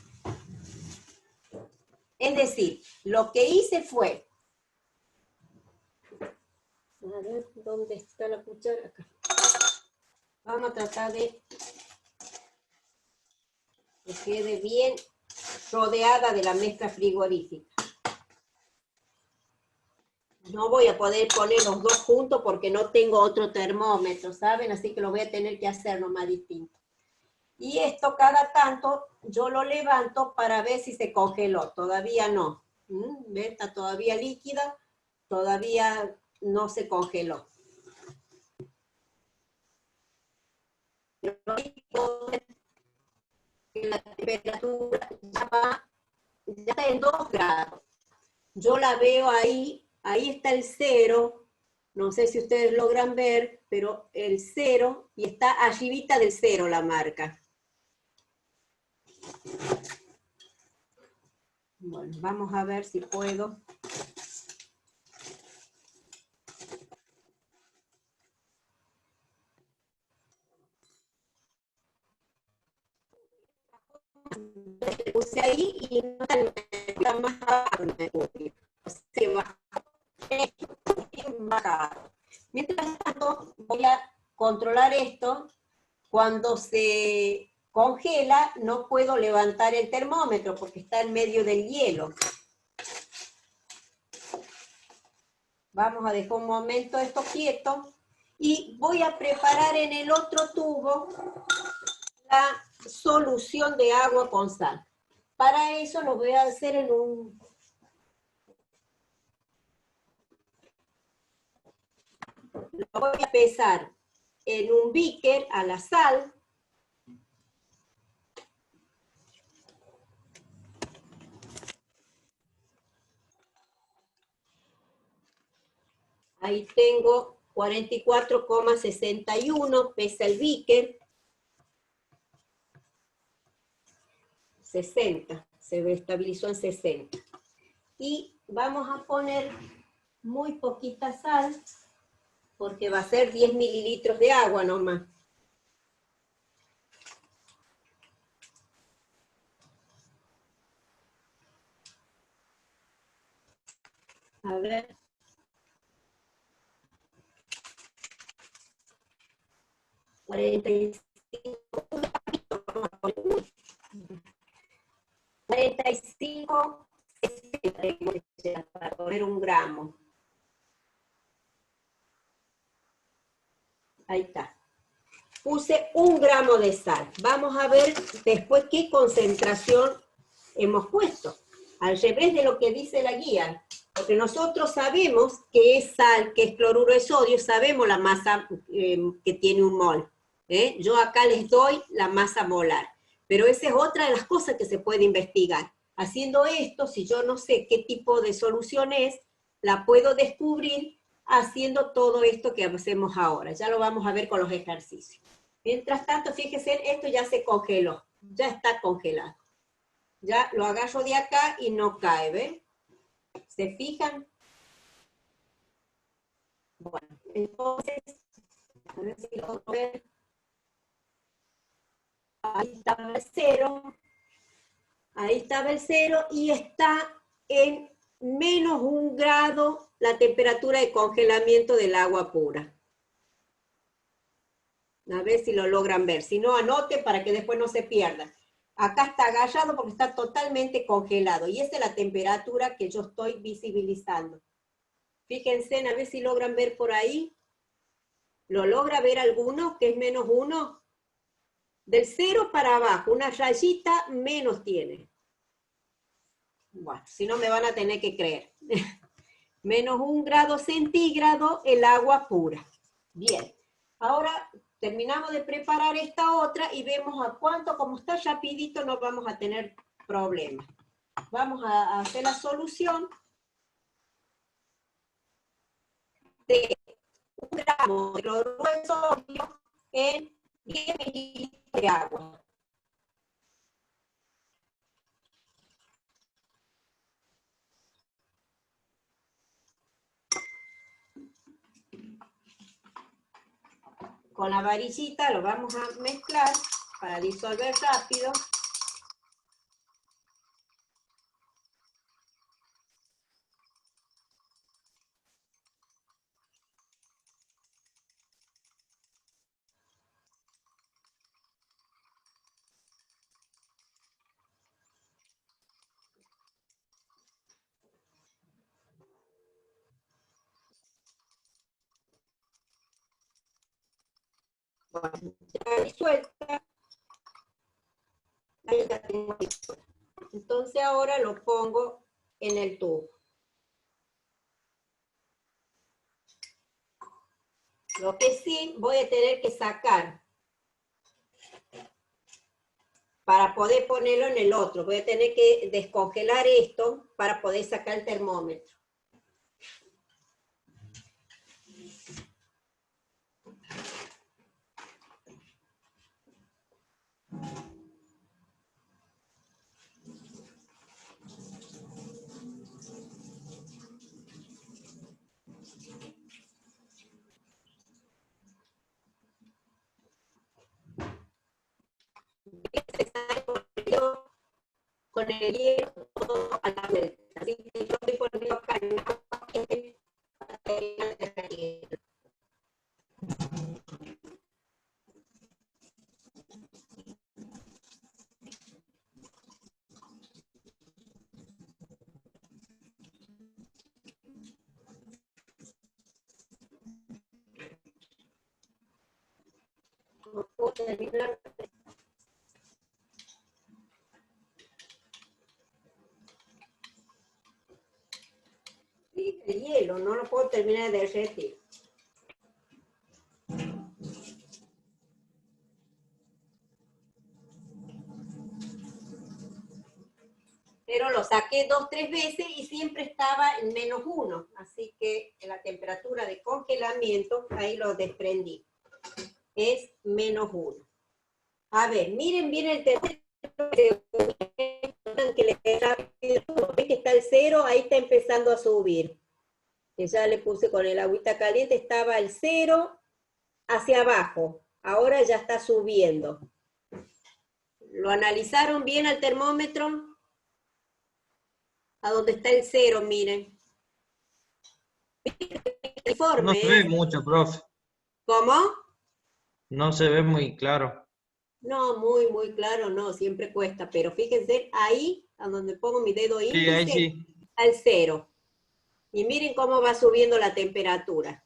Es decir, lo que hice fue... A ver, ¿dónde está la cuchara? Acá. Vamos a tratar de que quede bien rodeada de la mezcla frigorífica. No voy a poder poner los dos juntos porque no tengo otro termómetro, ¿saben? Así que lo voy a tener que hacer nomás distinto. Y esto cada tanto yo lo levanto para ver si se congeló. Todavía no. ¿Ven? Está todavía líquida, todavía no se congeló. La temperatura ya está en 2 grados. Yo la veo ahí está el 0, no sé si ustedes logran ver, pero el 0, y está arribita del 0 la marca. Bueno, vamos a ver si puedo. Le puse ahí y no está más abajo. Se bajado. Mientras tanto, voy a controlar esto. Cuando se congela, no puedo levantar el termómetro porque está en medio del hielo. Vamos a dejar un momento esto quieto y voy a preparar en el otro tubo la solución de agua con sal. Para eso lo voy a hacer en un... Lo voy a pesar en un beaker a la sal. Ahí tengo 44,61, pesa el beaker. 60, se estabilizó en 60. Y vamos a poner muy poquita sal, porque va a ser 10 mililitros de agua nomás. A ver. $45, para poner 1 gramo. Ahí está. Puse 1 gramo de sal. Vamos a ver después qué concentración hemos puesto. Al revés de lo que dice la guía. Porque nosotros sabemos que es sal, que es cloruro de sodio, sabemos la masa que tiene 1 mol. Yo acá les doy la masa molar. Pero esa es otra de las cosas que se puede investigar. Haciendo esto, si yo no sé qué tipo de solución es, la puedo descubrir haciendo todo esto que hacemos ahora. Ya lo vamos a ver con los ejercicios. Mientras tanto, fíjense, esto ya se congeló. Ya está congelado. Ya lo agarro de acá y no cae, ¿ven? ¿Se fijan? Bueno, entonces, a ver si lo ven. Ahí estaba el 0. Ahí estaba el 0 y está en menos 1 grado la temperatura de congelamiento del agua pura. A ver si lo logran ver. Si no, anote para que después no se pierda. Acá está agarrado porque está totalmente congelado. Y esa es la temperatura que yo estoy visibilizando. Fíjense, a ver si logran ver por ahí. ¿Lo logra ver alguno que es menos 1? Del 0 para abajo, una rayita menos tiene. Bueno, si no me van a tener que creer. Menos 1 grado centígrado el agua pura. Bien, ahora terminamos de preparar esta otra y vemos a cuánto, como está rapidito, no vamos a tener problemas. Vamos a hacer la solución de 1 gramo de cloruro de sodio en 10 mililitros de agua. Con la varillita lo vamos a mezclar para disolver rápido. Bueno, ya disuelta. Ahí la tengo disuelta. Entonces ahora lo pongo en el tubo. Lo que sí voy a tener que sacar para poder ponerlo en el otro. Voy a tener que descongelar esto para poder sacar el termómetro. Con el hielo todo a la vuelta. Así que yo estoy poniendo acá en el agua que no puedo terminar. Sí, el hielo, no lo puedo terminar de derretir. Pero lo saqué 2 o 3 veces y siempre estaba en menos 1. Así que la temperatura de congelamiento, ahí lo desprendí. Es menos 1. A ver, miren bien el termómetro. Que le ¿ves que está el 0? Ahí está empezando a subir. Que ya le puse con el agüita caliente, estaba el 0 hacia abajo. Ahora ya está subiendo. ¿Lo analizaron bien al termómetro? A donde está el 0, miren. Informe, No se ve mucho, profe. ¿Cómo? No se ve muy claro. No, muy claro, no, siempre cuesta, pero fíjense ahí, a donde pongo mi dedo Sí, ahí índice, sí. al 0. Y miren cómo va subiendo la temperatura.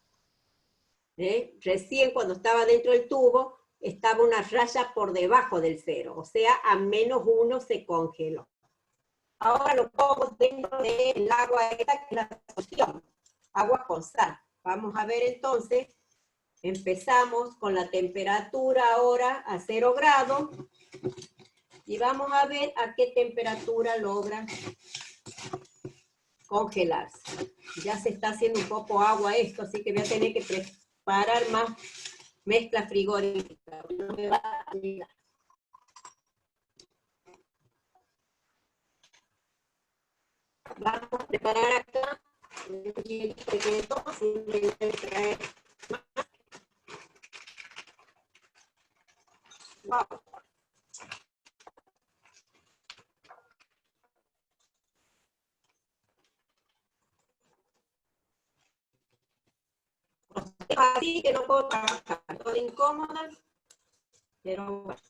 Recién cuando estaba dentro del tubo, estaba una raya por debajo del 0, o sea, a menos 1 se congeló. Ahora lo pongo dentro del agua esta, que es la solución, agua con sal. Vamos a ver entonces. Empezamos con la temperatura ahora a 0 grados y vamos a ver a qué temperatura logra congelarse. Ya se está haciendo un poco agua esto, así que voy a tener que preparar más mezcla frigorífica. No me va a ayudar. Vamos a preparar acá un hielito que quedó, simplemente traer más. Wow. Así que no puedo trabajar, estoy incómoda, pero bueno.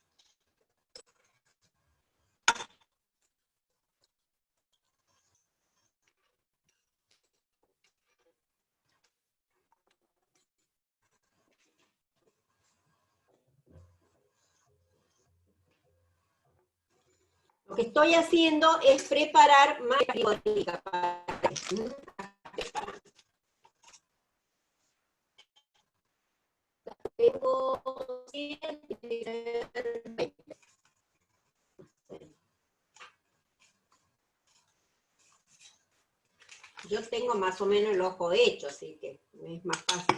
que estoy haciendo es preparar malla frigorífica para tengo 120. Yo tengo más o menos el ojo hecho, así que es más fácil.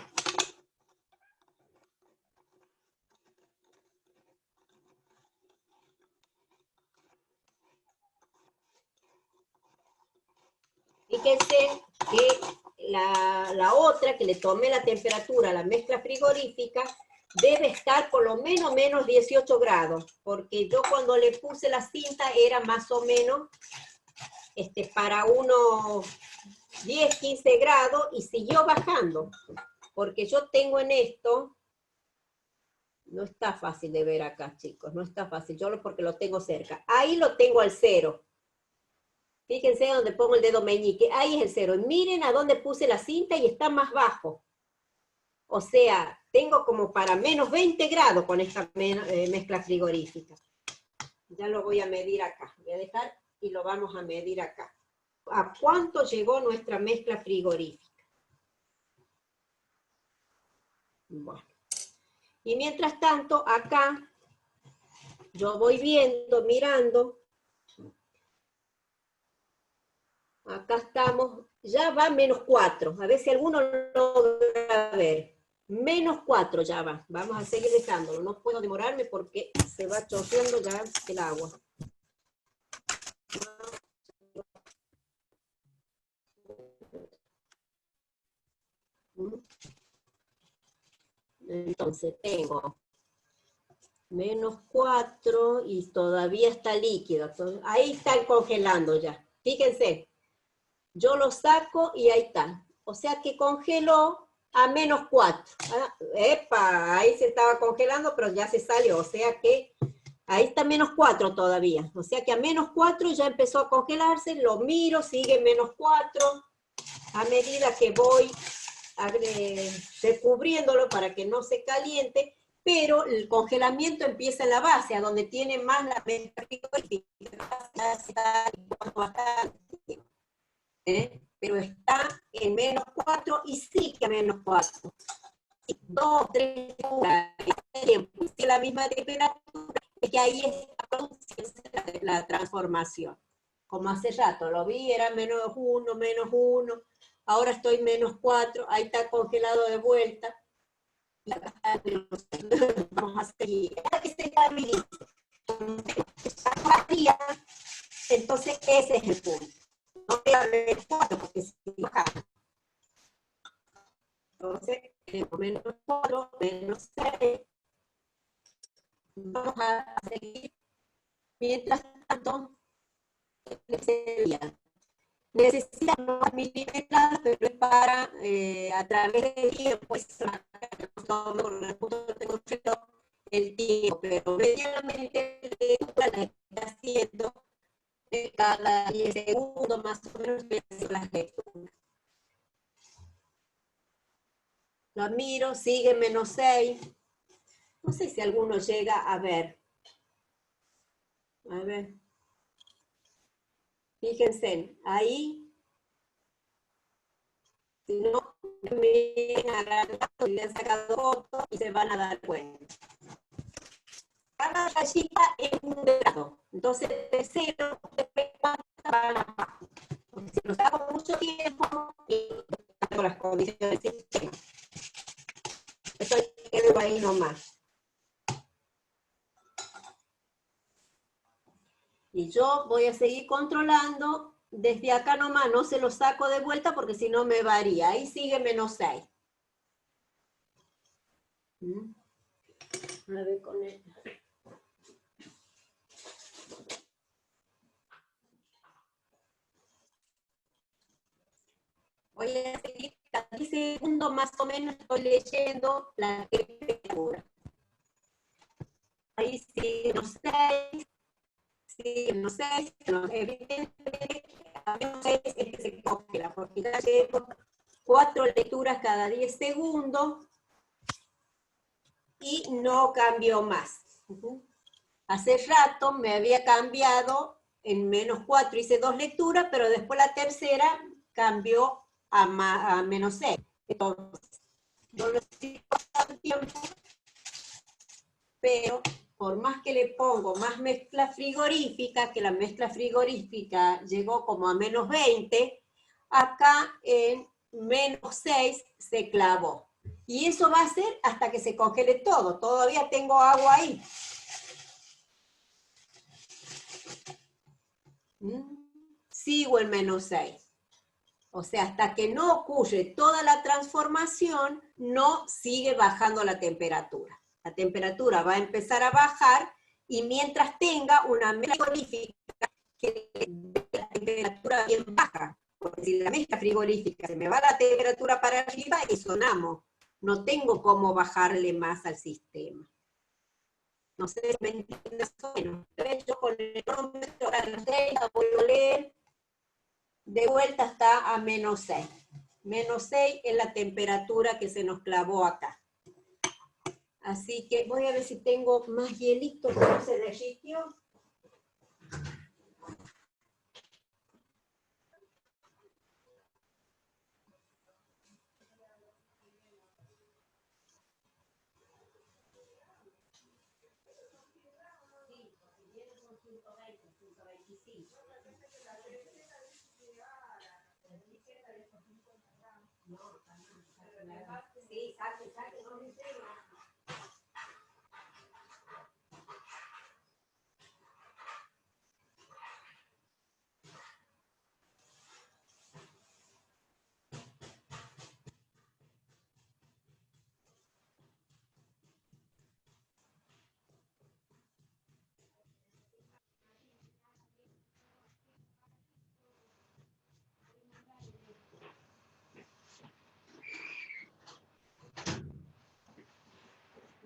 Fíjense que la otra, que le tomé la temperatura a la mezcla frigorífica, debe estar por lo menos 18 grados, porque yo cuando le puse la cinta era más o menos para unos 10, 15 grados y siguió bajando, porque yo tengo en esto, no está fácil de ver acá, chicos, no está fácil, porque lo tengo cerca. Ahí lo tengo al 0. Fíjense donde pongo el dedo meñique, ahí es el 0. Miren a dónde puse la cinta y está más bajo. O sea, tengo como para menos 20 grados con esta mezcla frigorífica. Ya lo voy a medir acá. Voy a dejar y lo vamos a medir acá. ¿A cuánto llegó nuestra mezcla frigorífica? Bueno. Y mientras tanto, acá, yo voy viendo, mirando. Acá estamos, ya va menos 4. A ver si alguno logra ver. Menos 4 ya va. Vamos a seguir dejándolo. No puedo demorarme porque se va chorreando ya el agua. Entonces tengo menos 4 y todavía está líquido. Ahí está congelando ya. Fíjense. Yo lo saco y ahí está. O sea que congeló a menos 4. ¡Epa! Ahí se estaba congelando, pero ya se salió. O sea que ahí está menos 4 todavía. O sea que a menos 4 ya empezó a congelarse. Lo miro, sigue menos 4. A medida que voy recubriéndolo para que no se caliente, pero el congelamiento empieza en la base, a donde tiene más la mezcla frigorífica. Pero está en menos 4 y sigue a menos 4. 2, 3 horas, si la misma temperatura, es que ahí está produciéndose la transformación. Como hace rato lo vi, era menos 1, ahora estoy menos 4, ahí está congelado de vuelta. Y acá está menos 6. Vamos a seguir. Hasta que se estabilice. Entonces ese es el punto. No voy a ver 4 porque si baja. Entonces, menos 4, menos 6. Vamos a seguir. Mientras tanto, necesitamos más milimetradas, pero es para a través del tiempo, pues, tengo el tiempo, pero medianamente la está haciendo cada 10 segundos más o menos las lecturas. Lo miro, sigue menos 6. No sé si alguno llega a ver. A ver. Fíjense, ahí. Si no, miren agarrado y le han sacado fotos y se van a dar cuenta. Cada rayita es un grado. Entonces, de 0, de 4 van abajo. Porque si nos hago mucho tiempo, y tengo las condiciones del sistema. Eso queda ahí nomás. Y yo voy a seguir controlando. Desde acá nomás no se lo saco de vuelta porque si no me varía. Ahí sigue menos 6. A ver con él. Voy a seguir cada 10 segundos más o menos, estoy leyendo la temperatura. Ahí sigue menos 6. Sigue menos 6. Evidentemente, a menos 6 es que se congela, porque ya llevo 4 lecturas cada 10 segundos y no cambió más. Hace rato me había cambiado en -4 hice 2 lecturas, pero después la tercera cambió a -6. Entonces, no lo sigo tanto tiempo, pero por más que le pongo más mezcla frigorífica, que la mezcla frigorífica llegó como a -20, acá en -6 se clavó. Y eso va a ser hasta que se congele todo. Todavía tengo agua ahí. Sigo en -6. O sea, hasta que no ocurre toda la transformación, no sigue bajando la temperatura. La temperatura va a empezar a bajar y mientras tenga una mezcla frigorífica que la temperatura bien baja, porque si la mezcla frigorífica se me va la temperatura para arriba y sonamos, no tengo cómo bajarle más al sistema. No sé si me entiendes o menos. Yo con el cronómetro a las 6 voy a leer, de vuelta está a -6. -6 es la temperatura que se nos clavó acá. Así que voy a ver si tengo más hielito que no se derritió. Sí, saque, no me entrega.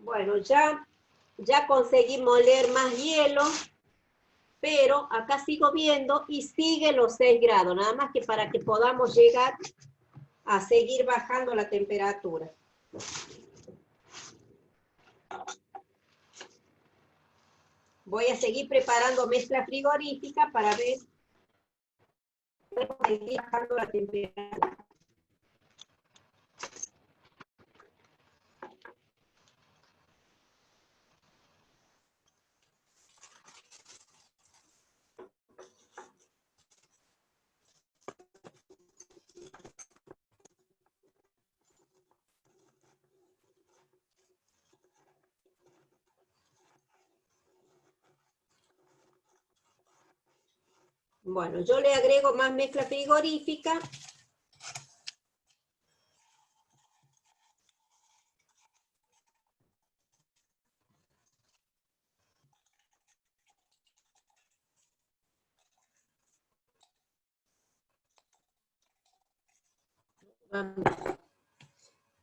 Bueno, ya conseguimos moler más hielo, pero acá sigo viendo y sigue los 6 grados, nada más que para que podamos llegar a seguir bajando la temperatura. Voy a seguir preparando mezcla frigorífica para ver si podemos seguir bajando la temperatura. Bueno, yo le agrego más mezcla frigorífica.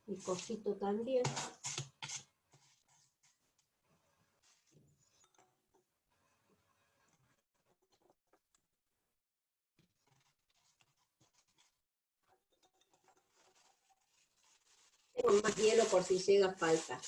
Mi cosito también. Tengo más hielo por si llega a falta.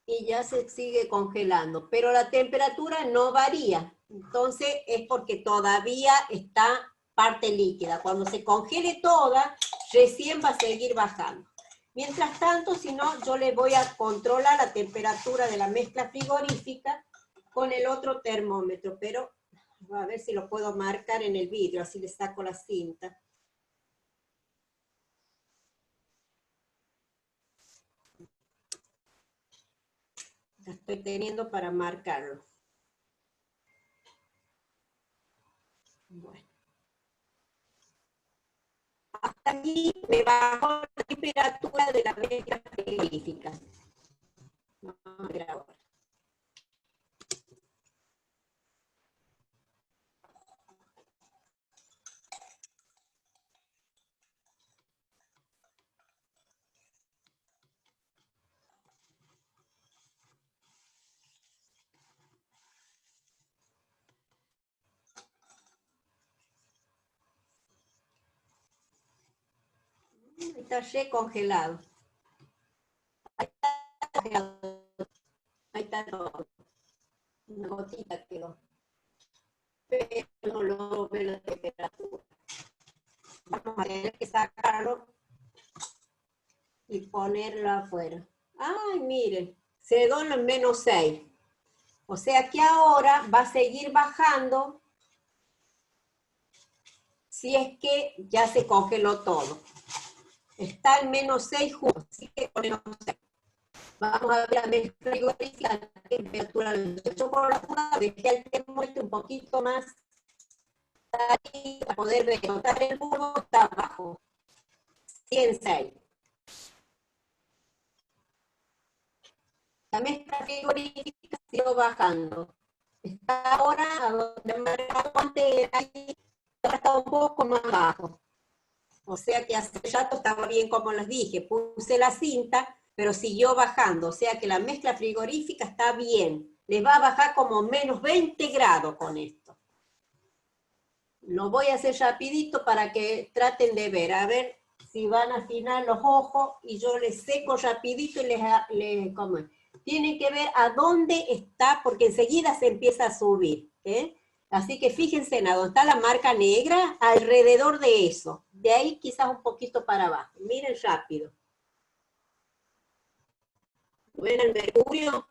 Y ya se sigue congelando, pero la temperatura no varía. Entonces es porque todavía está parte líquida. Cuando se congele toda, recién va a seguir bajando. Mientras tanto, si no, yo le voy a controlar la temperatura de la mezcla frigorífica con el otro termómetro, pero a ver si lo puedo marcar en el vidrio, así le saco la cinta. La estoy teniendo para marcarlo. Bueno. Hasta aquí me bajó la temperatura de la mezcla frigorífica. Vamos a ver ahora. Está recongelado. Ahí está congelado. Ahí está todo. Una gotita quedó. Pero no logro ver la temperatura. Vamos a tener que sacarlo y ponerlo afuera. Ay, miren, se quedó en -6. O sea que ahora va a seguir bajando si es que ya se congeló todo. Está en -6 justo, así que con -6. Vamos a ver la mezcla frigorífica, la temperatura del 8 por la duda, dejé el termómetro un poquito más ahí para poder ver. Notar el bulbo está abajo, 106. La mezcla frigorífica siguió bajando. Está ahora a donde marcaba antes, era ahí, ahora está un poco más bajo. O sea que hace rato estaba bien como les dije, puse la cinta, pero siguió bajando. O sea que la mezcla frigorífica está bien. Les va a bajar como -20 grados con esto. Lo voy a hacer rapidito para que traten de ver. A ver si van a afinar los ojos y yo les seco rapidito y les ¿cómo es? Tienen que ver a dónde está, porque enseguida se empieza a subir. Así que fíjense en a dónde está la marca negra, alrededor de eso. De ahí quizás un poquito para abajo. Miren rápido. ¿Ven el mercurio?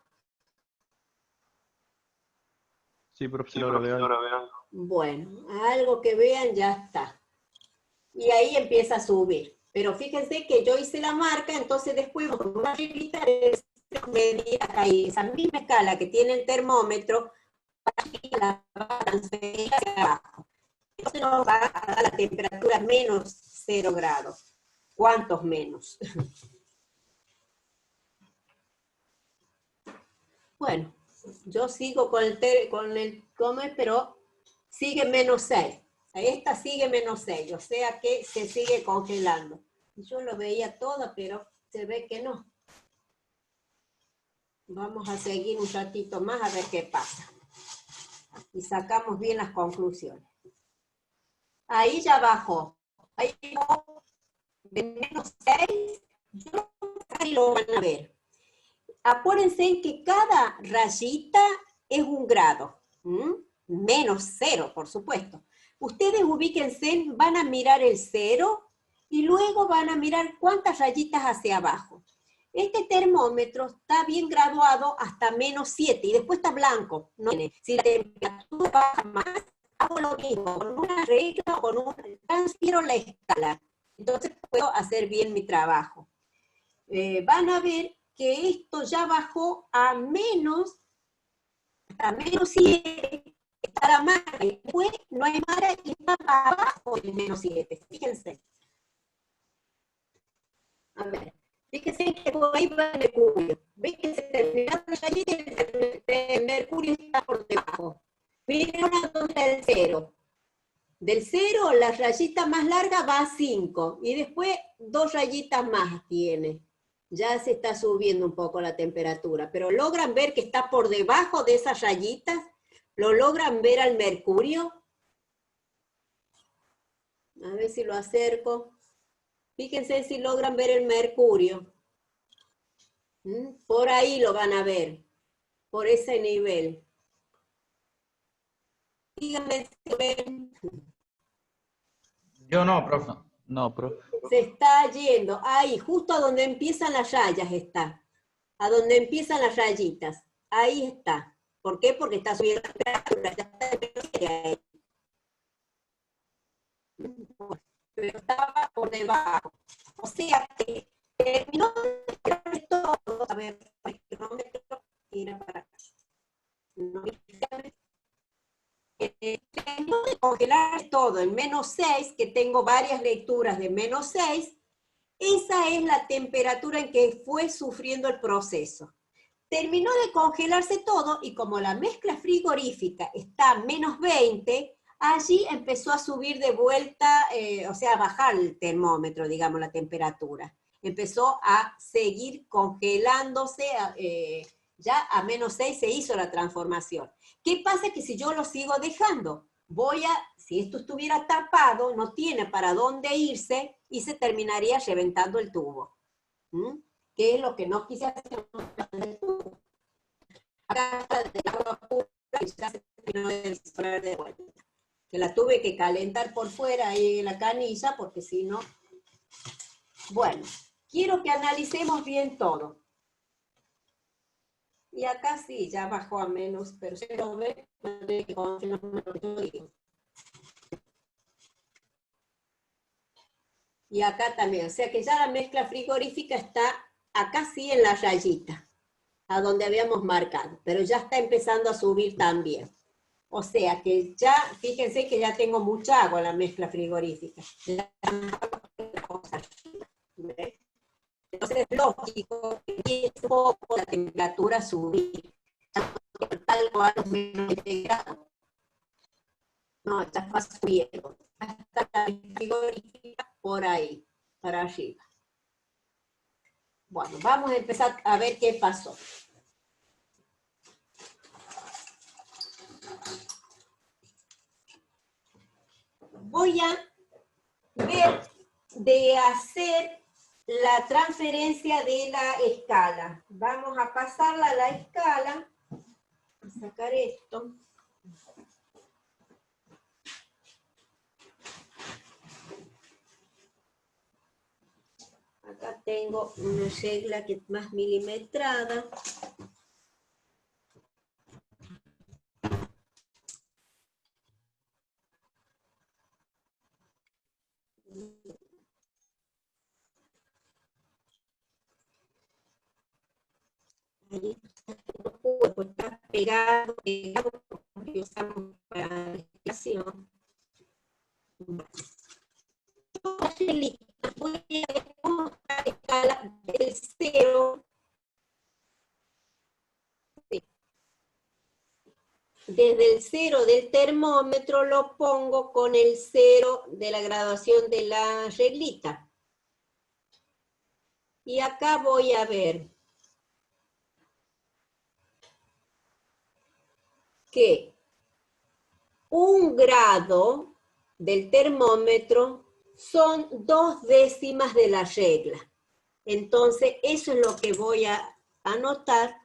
Sí, profesor, ahora veo. Bueno, algo que vean ya está. Y ahí empieza a subir. Pero fíjense que yo hice la marca, entonces después voy a revisar ahí, esa misma escala que tiene el termómetro, la va a transferir hacia abajo. Entonces nos va a dar la temperatura -0 grados. ¿Cuántos menos? Bueno, yo sigo con el comer, pero sigue -6. Esta sigue -6, o sea que se sigue congelando. Yo lo veía todo, pero se ve que no. Vamos a seguir un ratito más a ver qué pasa. Y sacamos bien las conclusiones. Ahí ya bajó. Ahí bajó de -6. Ahí lo van a ver. Acuérdense que cada rayita es 1 grado. -0, por supuesto. Ustedes ubíquense, van a mirar el 0 y luego van a mirar cuántas rayitas hacia abajo. Este termómetro está bien graduado hasta -7 y después está blanco. No tiene. Si la temperatura baja más, hago lo mismo, con una regla o con transfiero la escala. Entonces puedo hacer bien mi trabajo. Van a ver que esto ya bajó a hasta -7, está la marca, y después no hay marca y está abajo del -7, fíjense. A ver, fíjense que por ahí va el mercurio. ¿Ven que se termina allí el mercurio está por debajo? Miren una donde el 0. Del 0, la rayita más larga va a 5, y después 2 rayitas más tiene. Ya se está subiendo un poco la temperatura, pero logran ver que está por debajo de esas rayitas. ¿Lo logran ver al mercurio? A ver si lo acerco. Fíjense si logran ver el mercurio. Por ahí lo van a ver, por ese nivel. Díganme si ven. Yo no, profe. No, profe. Se está yendo. Ahí, justo a donde empiezan las rayas está. A donde empiezan las rayitas. Ahí está. ¿Por qué? Porque está subiendo la temperatura. Ya está ahí. Pero estaba por debajo. O sea que terminó de todo. A ver, el cronómetro tira para acá. No, terminó de congelar todo en -6, que tengo varias lecturas de -6. Esa es la temperatura en que fue sufriendo el proceso. Terminó de congelarse todo y como la mezcla frigorífica está a -20, allí empezó a subir de vuelta, o sea, a bajar el termómetro, digamos, la temperatura. Empezó a seguir congelándose, ya a -6 se hizo la transformación. ¿Qué pasa? Que si yo lo sigo dejando, si esto estuviera tapado, no tiene para dónde irse y se terminaría reventando el tubo. ¿Mm? ¿Qué es lo que no quise hacer en el tubo? Acá está de agua pura y ya se terminó de disolver de vuelta. Que la tuve que calentar por fuera ahí en la canilla, porque si no... Bueno, quiero que analicemos bien todo. Y acá sí, ya bajó a menos, pero se lo ve, no tiene que confirmar lo que yo digo. Y acá también, o sea que ya la mezcla frigorífica está acá sí en la rayita, a donde habíamos marcado, pero ya está empezando a subir también. O sea que ya, fíjense que ya tengo mucha agua en la mezcla frigorífica. Entonces es lógico que empiece un poco la temperatura a subir. Algo a los menos 20 grados. No, está subiendo. Hasta la frigorífica por ahí, para arriba. Bueno, vamos a empezar a ver qué pasó. Voy a ver de hacer la transferencia de la escala. Vamos a pasarla a la escala. A sacar esto. Acá tengo una regla que es más milimetrada. Ahí está pegado, porque usamos para la explicación. Voy a ver cómo está la escala del 0. Desde el 0 del termómetro lo pongo con el 0 de la graduación de la reglita. Y acá voy a ver que 1 grado del termómetro son 2 décimas de la regla. Entonces, eso es lo que voy a anotar.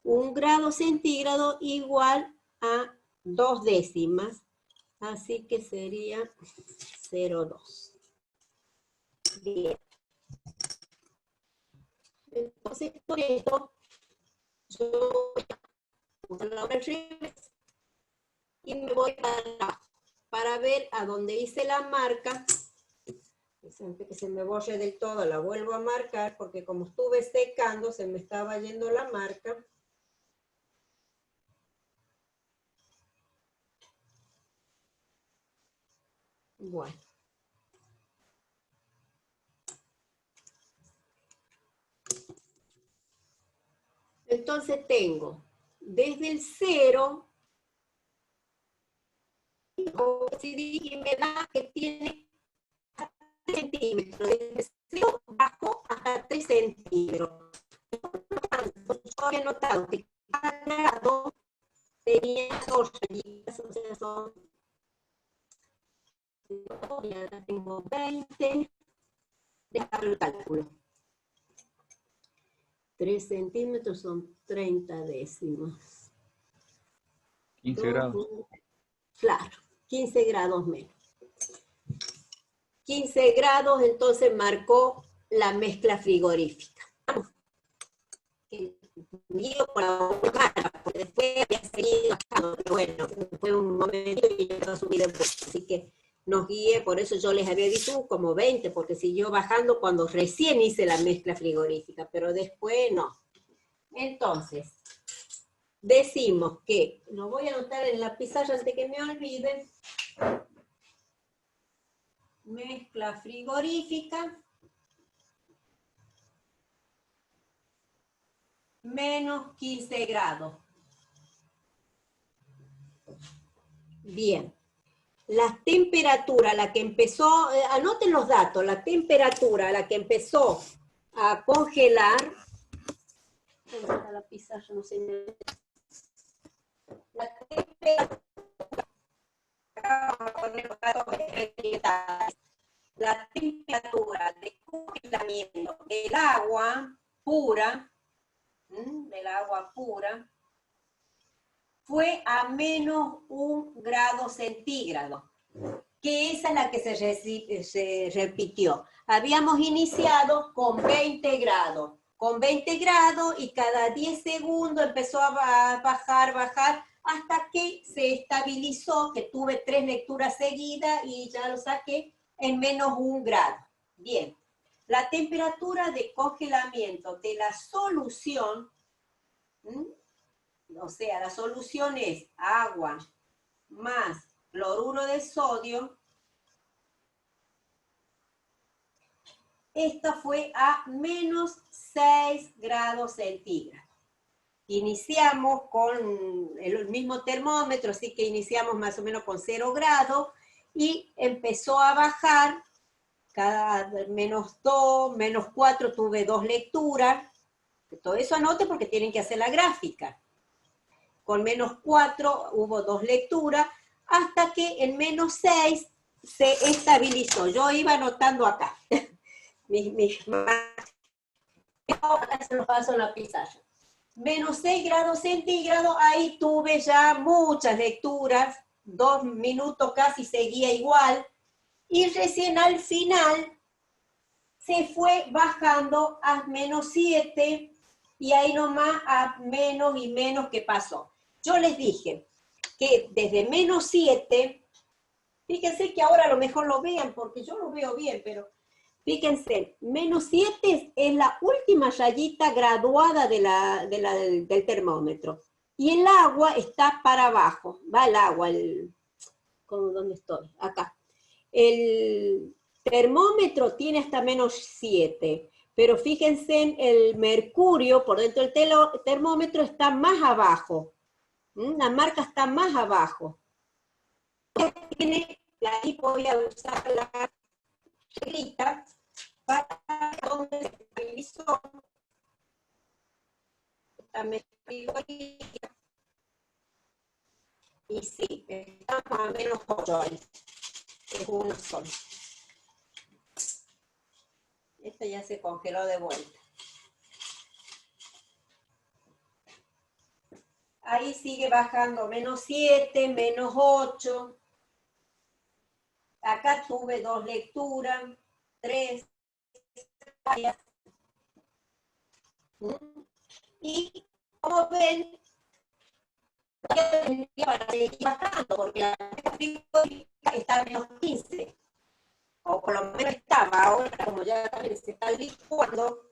1 grado centígrado igual a 2 décimas. Así que sería 0,2. Bien. Entonces, por esto, yo voy a usar la reversa y me voy para ver a donde hice la marca. Antes que se me borre del todo, la vuelvo a marcar, porque como estuve secando, se me estaba yendo la marca. Bueno. Entonces tengo desde el 0, y me da que tiene 3 centímetros. Desde el 0 bajo hasta 3 centímetros. Yo había notado que cada grado tenía 2 rayitas, o sea, son... Y ahora tengo 20. Déjame el cálculo. 3 centímetros son 30 décimas. 15 grados. Claro, 15 grados menos. 15 grados, entonces marcó la mezcla frigorífica. Vamos. Guío por la marca, porque después había seguido bajando, pero bueno, fue un momento y yo lo subí de vuelta, así que nos guíe, por eso yo les había dicho como 20, porque siguió bajando cuando recién hice la mezcla frigorífica, pero después no. Entonces, decimos que, lo voy a anotar en la pizarra antes de que me olvide, mezcla frigorífica menos 15 grados. Bien. La temperatura, la que empezó, anoten los datos, la temperatura a la que empezó a congelar, ¿dónde está la pizarra? No sé. La temperatura vamos a poner los datos vegetales. La temperatura de congelamiento del agua pura, fue a menos 1 grado centígrado, que esa es la que se repitió. Habíamos iniciado con 20 grados. Con 20 grados y cada 10 segundos empezó a bajar, hasta que se estabilizó, que tuve 3 lecturas seguidas y ya lo saqué en menos 1 grado. Bien, la temperatura de congelamiento de la solución, o sea, la solución es agua más cloruro de sodio. Esta fue a menos 6 grados centígrados. Iniciamos con el mismo termómetro, así que iniciamos más o menos con 0 grados y empezó a bajar cada menos 2, menos 4, tuve 2 lecturas. Todo eso anote porque tienen que hacer la gráfica. Con menos 4 hubo 2 lecturas, hasta que en menos 6 se estabilizó. Yo iba anotando acá. Acá se lo paso en la pizarra. Menos 6 grados centígrados, ahí tuve ya muchas lecturas, 2 minutos casi seguía igual, y recién al final se fue bajando a menos 7, y ahí nomás a menos y menos que pasó. Yo les dije que desde menos 7, fíjense que ahora a lo mejor lo vean, porque yo lo veo bien, pero fíjense, menos 7 es la última rayita graduada del termómetro. Y el agua está para abajo. Va el agua, ¿dónde estoy? Acá. El termómetro tiene hasta menos 7. Pero fíjense, el mercurio por dentro del termómetro está más abajo. La marca está más abajo. Ahí voy a usar la reglita para donde se estabilizó esta mezcla. Y sí, estamos a menos 8 ahí. Es uno solo. Esta ya se congeló de vuelta. Ahí sigue bajando, menos 7, menos 8. Acá tuve 2 lecturas, 3. Y como ven, para seguir bajando, porque la frigorífica está a menos 15. O por lo menos estaba, ahora como ya también se está licuando.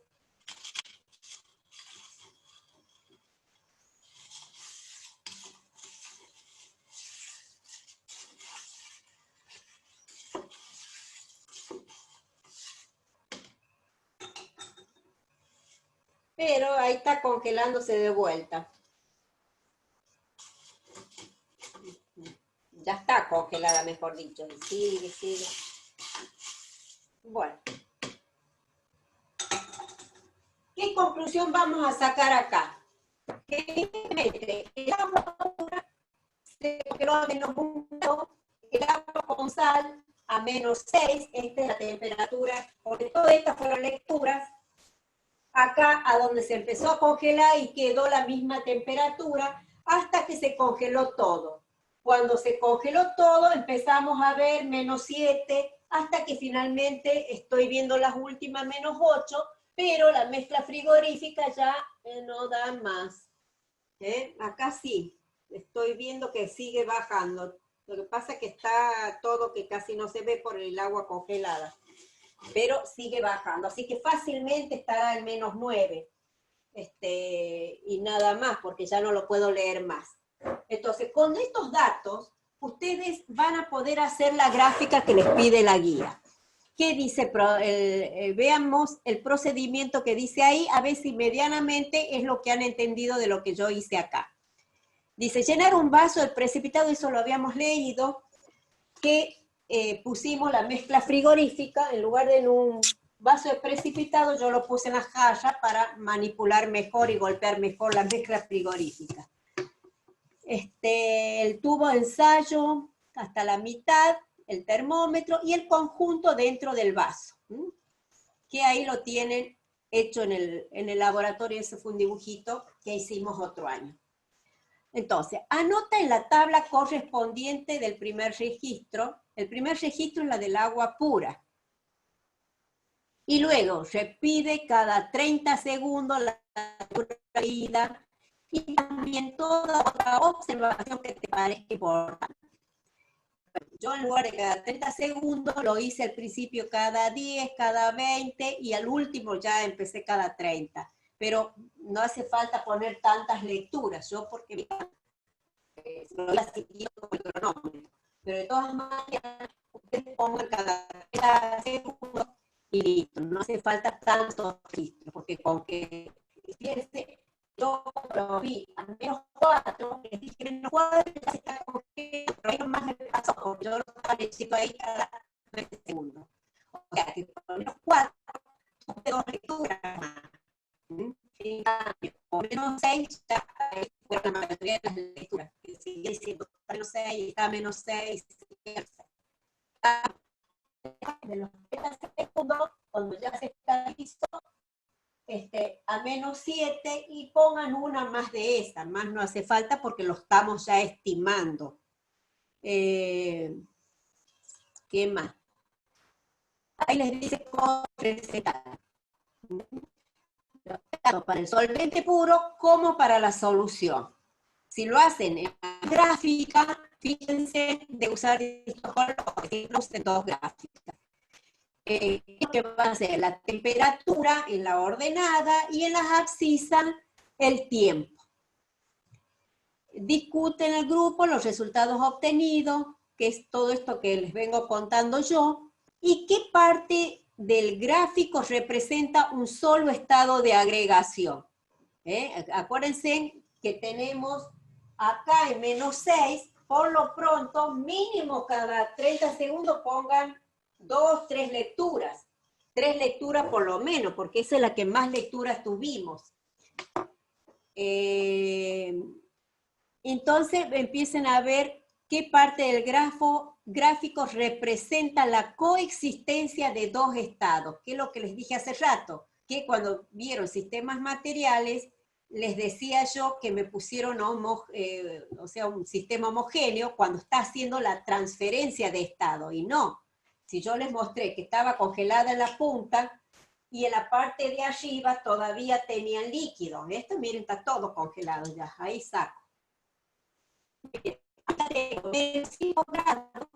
Pero ahí está congelándose de vuelta. Ya está congelada, mejor dicho. Sigue. Bueno. ¿Qué conclusión vamos a sacar acá? Que el agua pura se congeló a menos 1, el agua con sal a menos 6, esta es la temperatura, porque todas estas fueron lecturas. Acá a donde se empezó a congelar y quedó la misma temperatura hasta que se congeló todo. Cuando se congeló todo empezamos a ver menos 7 hasta que finalmente estoy viendo las últimas menos 8, pero la mezcla frigorífica ya no da más. Acá sí, estoy viendo que sigue bajando. Lo que pasa es que está todo que casi no se ve por el agua congelada. Pero sigue bajando, así que fácilmente estará en menos 9, y nada más, porque ya no lo puedo leer más. Entonces, con estos datos, ustedes van a poder hacer la gráfica que les pide la guía. ¿Qué dice? Veamos el procedimiento que dice ahí, a ver si medianamente es lo que han entendido de lo que yo hice acá. Dice, llenar un vaso de precipitado, eso lo habíamos leído, que pusimos la mezcla frigorífica, en lugar de en un vaso de precipitado, yo lo puse en la jarra para manipular mejor y golpear mejor la mezcla frigorífica. El tubo de ensayo hasta la mitad, el termómetro y el conjunto dentro del vaso. Que ahí lo tienen hecho en el laboratorio, ese fue un dibujito que hicimos otro año. Entonces, anota en la tabla correspondiente del primer registro. El primer registro es la del agua pura. Y luego repite cada 30 segundos la vida y también toda otra observación que te parezca importante. Yo en lugar de cada 30 segundos lo hice al principio cada 10, cada 20 y al último ya empecé cada 30. Pero no hace falta poner tantas lecturas, yo porque lo voy siguiendo con el cronómetro. Pero de todas maneras, ustedes pongan cada 30 segundos y listo, no hace falta tantos registros, porque con que, fíjense, yo lo vi a -4, les dije -4, ya se está cogiendo, pero ahí más me pasó, porque yo lo estaba leyendo ahí cada 20 segundos. O sea, que con -4, tuve 2 lecturas más. En cambio, con -6, ya ahí fueron la mayoría de las lecturas, que sigue diciendo -6, está -6, de los 30 segundos, cuando ya se está listo, a -7 y pongan una más de esa, más no hace falta porque lo estamos ya estimando. ¿Qué más? Ahí les dice cómo recetar. Tanto para el solvente puro como para la solución. Si lo hacen en la gráfica, fíjense de usar estos colores, no usen dos gráficas. Que va a ser la temperatura en la ordenada y en las abscisas el tiempo. Discuten el grupo los resultados obtenidos, que es todo esto que les vengo contando yo, y qué parte del gráfico representa un solo estado de agregación. Acuérdense que tenemos acá en -6, por lo pronto, mínimo cada 30 segundos pongan 2, 3 lecturas. 3 lecturas por lo menos, porque esa es la que más lecturas tuvimos. Entonces empiecen a ver qué parte del gráfico representa la coexistencia de dos estados, que es lo que les dije hace rato, que cuando vieron sistemas materiales, les decía yo que me pusieron o sea, un sistema homogéneo cuando está haciendo la transferencia de estado, y no. Si yo les mostré que estaba congelada en la punta, y en la parte de arriba todavía tenían líquido. Esto, miren, está todo congelado ya, ahí saco. De 5 grados,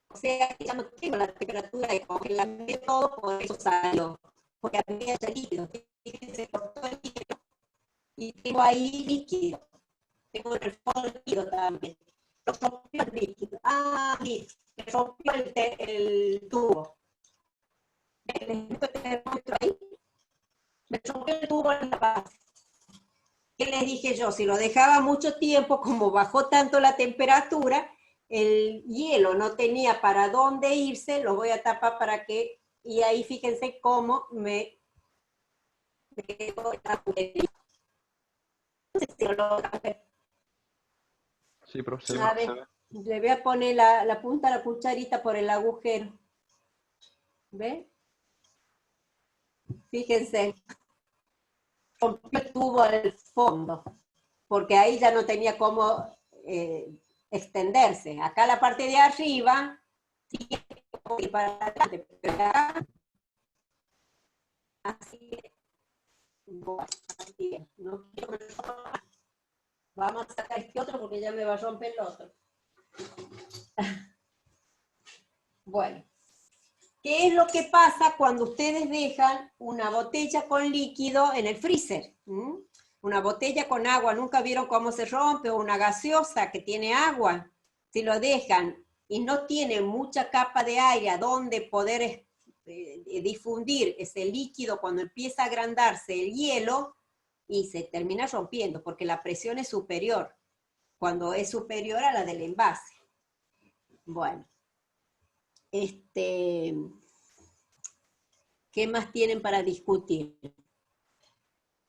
o sea que ya no tengo la temperatura de congelamiento, todo por eso salió, porque había ya líquido. Fíjense, cortó el líquido, y tengo ahí líquido. Tengo el fondo líquido también. Lo rompió el líquido. Ah, sí, me rompió el tubo. Ahí. Me rompió el tubo en la base. ¿Qué les dije yo? Si lo dejaba mucho tiempo, como bajó tanto la temperatura, el hielo no tenía para dónde irse, lo voy a tapar para que, y ahí fíjense cómo me quedó la puerta. Sí, profe. A ver, le voy a poner la punta de la cucharita por el agujero. ¿Ven? Fíjense. Rompió el tubo al fondo, porque ahí ya no tenía cómo extenderse. Acá la parte de arriba, sí, para adelante, pero acá, así, no quiero que vamos a sacar este otro porque ya me va a romper el otro. Bueno, ¿qué es lo que pasa cuando ustedes dejan una botella con líquido en el freezer? Una botella con agua, ¿nunca vieron cómo se rompe? O una gaseosa que tiene agua. Si lo dejan y no tiene mucha capa de aire a donde poder difundir ese líquido cuando empieza a agrandarse el hielo, y se termina rompiendo, porque la presión es superior, cuando es superior a la del envase. Bueno. ¿Qué más tienen para discutir?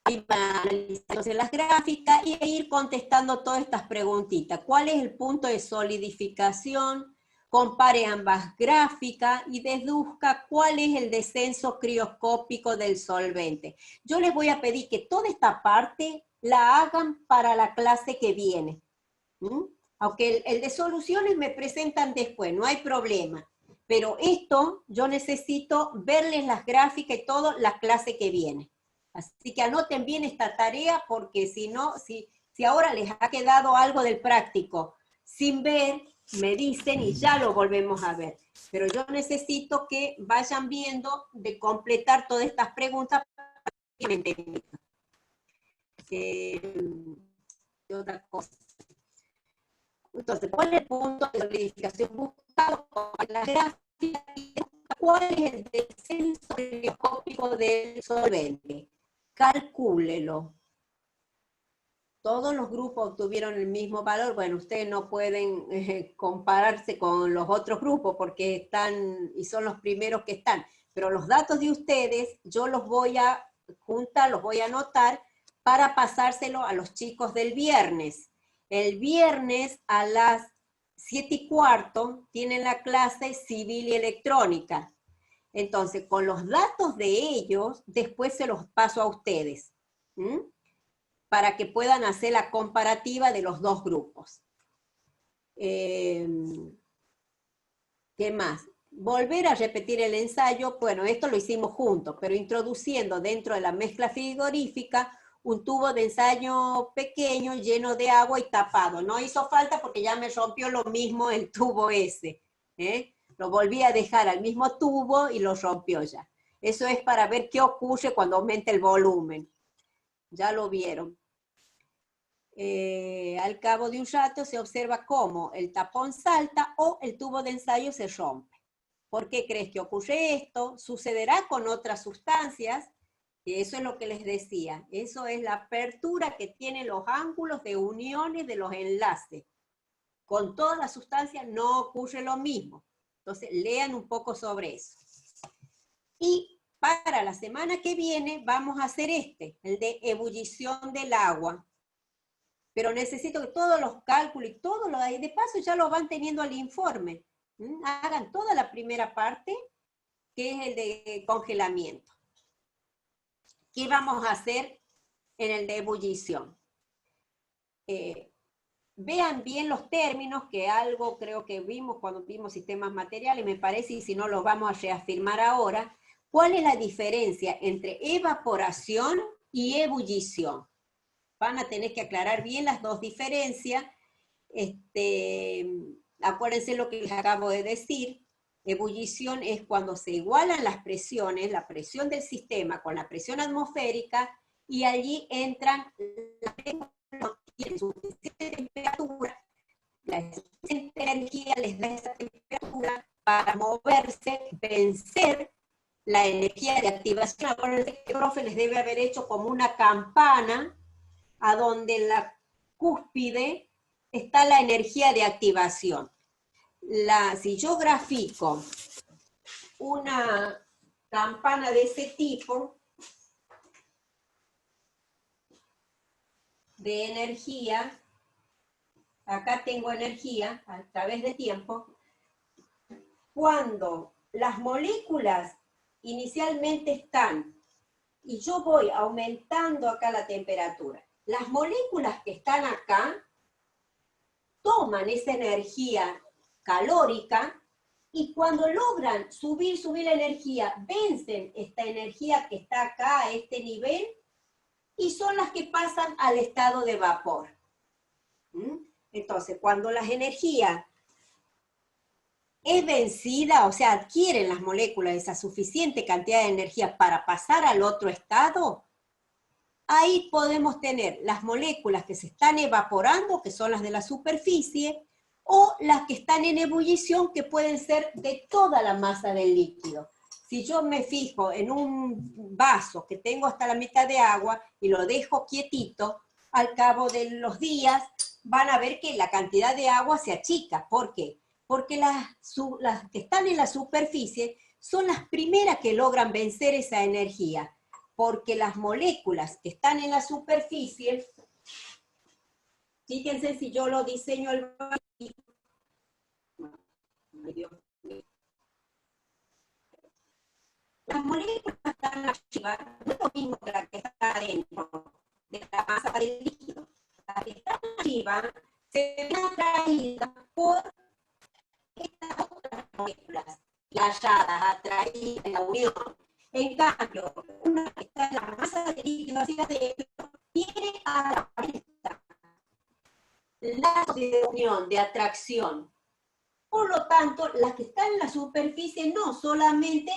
ahí van a analizar entonces las gráficas y ir contestando todas estas preguntitas. ¿Cuál es el punto de solidificación? Compare ambas gráficas y deduzca cuál es el descenso crioscópico del solvente. Yo les voy a pedir que toda esta parte la hagan para la clase que viene. Aunque el de soluciones me presentan después, no hay problema. Pero esto yo necesito verles las gráficas y todo la clase que viene. Así que anoten bien esta tarea porque si no, si ahora les ha quedado algo del práctico sin ver, me dicen y ya lo volvemos a ver. Pero yo necesito que vayan viendo de completar todas estas preguntas para que me entiendan. Otra cosa. Entonces, ¿cuál es el punto de solidificación buscado con la gráfica? ¿Cuál es el descenso crioscópico del solvente? Calcúlelo. Todos los grupos obtuvieron el mismo valor. Bueno, ustedes no pueden compararse con los otros grupos porque están, y son los primeros que están. Pero los datos de ustedes, yo los voy a juntar, los voy a anotar para pasárselo a los chicos del viernes. El viernes a las 7:15 tienen la clase civil y electrónica. Entonces, con los datos de ellos, después se los paso a ustedes. Para que puedan hacer la comparativa de los dos grupos. ¿Qué más? Volver a repetir el ensayo, bueno, esto lo hicimos juntos, pero introduciendo dentro de la mezcla frigorífica un tubo de ensayo pequeño, lleno de agua y tapado. No hizo falta porque ya me rompió lo mismo el tubo ese. Lo volví a dejar al mismo tubo y lo rompió ya. Eso es para ver qué ocurre cuando aumenta el volumen. Ya lo vieron. Al cabo de un rato se observa cómo el tapón salta o el tubo de ensayo se rompe. ¿Por qué crees que ocurre esto? Sucederá con otras sustancias, y eso es lo que les decía. Eso es la apertura que tienen los ángulos de uniones de los enlaces. Con todas las sustancias no ocurre lo mismo. Entonces, lean un poco sobre eso. Y para la semana que viene vamos a hacer el de ebullición del agua. Pero necesito que todos los cálculos y todo lo de paso ya lo van teniendo al informe. Hagan toda la primera parte, que es el de congelamiento. ¿Qué vamos a hacer en el de ebullición? Vean bien los términos, que algo creo que vimos cuando vimos sistemas materiales, me parece, y si no los vamos a reafirmar ahora. ¿Cuál es la diferencia entre evaporación y ebullición? Van a tener que aclarar bien las dos diferencias. Acuérdense lo que les acabo de decir. Ebullición es cuando se igualan las presiones, la presión del sistema con la presión atmosférica, y allí entran la suficiente temperatura, la suficiente energía les da esa temperatura para moverse, vencer la energía de activación. Acuérdense que el profe les debe haber hecho como una campana, a donde en la cúspide está la energía de activación. Si yo grafico una campana de ese tipo, de energía, acá tengo energía a través de tiempo, cuando las moléculas inicialmente están, y yo voy aumentando acá la temperatura, las moléculas que están acá toman esa energía calórica y cuando logran subir la energía, vencen esta energía que está acá a este nivel y son las que pasan al estado de vapor. Entonces, cuando la energía es vencida, o sea, adquieren las moléculas esa suficiente cantidad de energía para pasar al otro estado, ahí podemos tener las moléculas que se están evaporando, que son las de la superficie, o las que están en ebullición, que pueden ser de toda la masa del líquido. Si yo me fijo en un vaso que tengo hasta la mitad de agua y lo dejo quietito, al cabo de los días van a ver que la cantidad de agua se achica. ¿Por qué? Porque las que están en la superficie son las primeras que logran vencer esa energía. porque las moléculas que están en la superficie, fíjense si yo lo diseño el vacío. Ay, Dios mío. Las moléculas que están arriba no es lo mismo que las que están adentro de la masa del líquido. Las que están arriba se ven atraídas por estas otras moléculas y halladas, atraídas en la unión. En cambio, una que está en la masa del líquido hacia adentro tiene a la vuelta lazo de unión, de atracción. Por lo tanto, las que están en la superficie no, solamente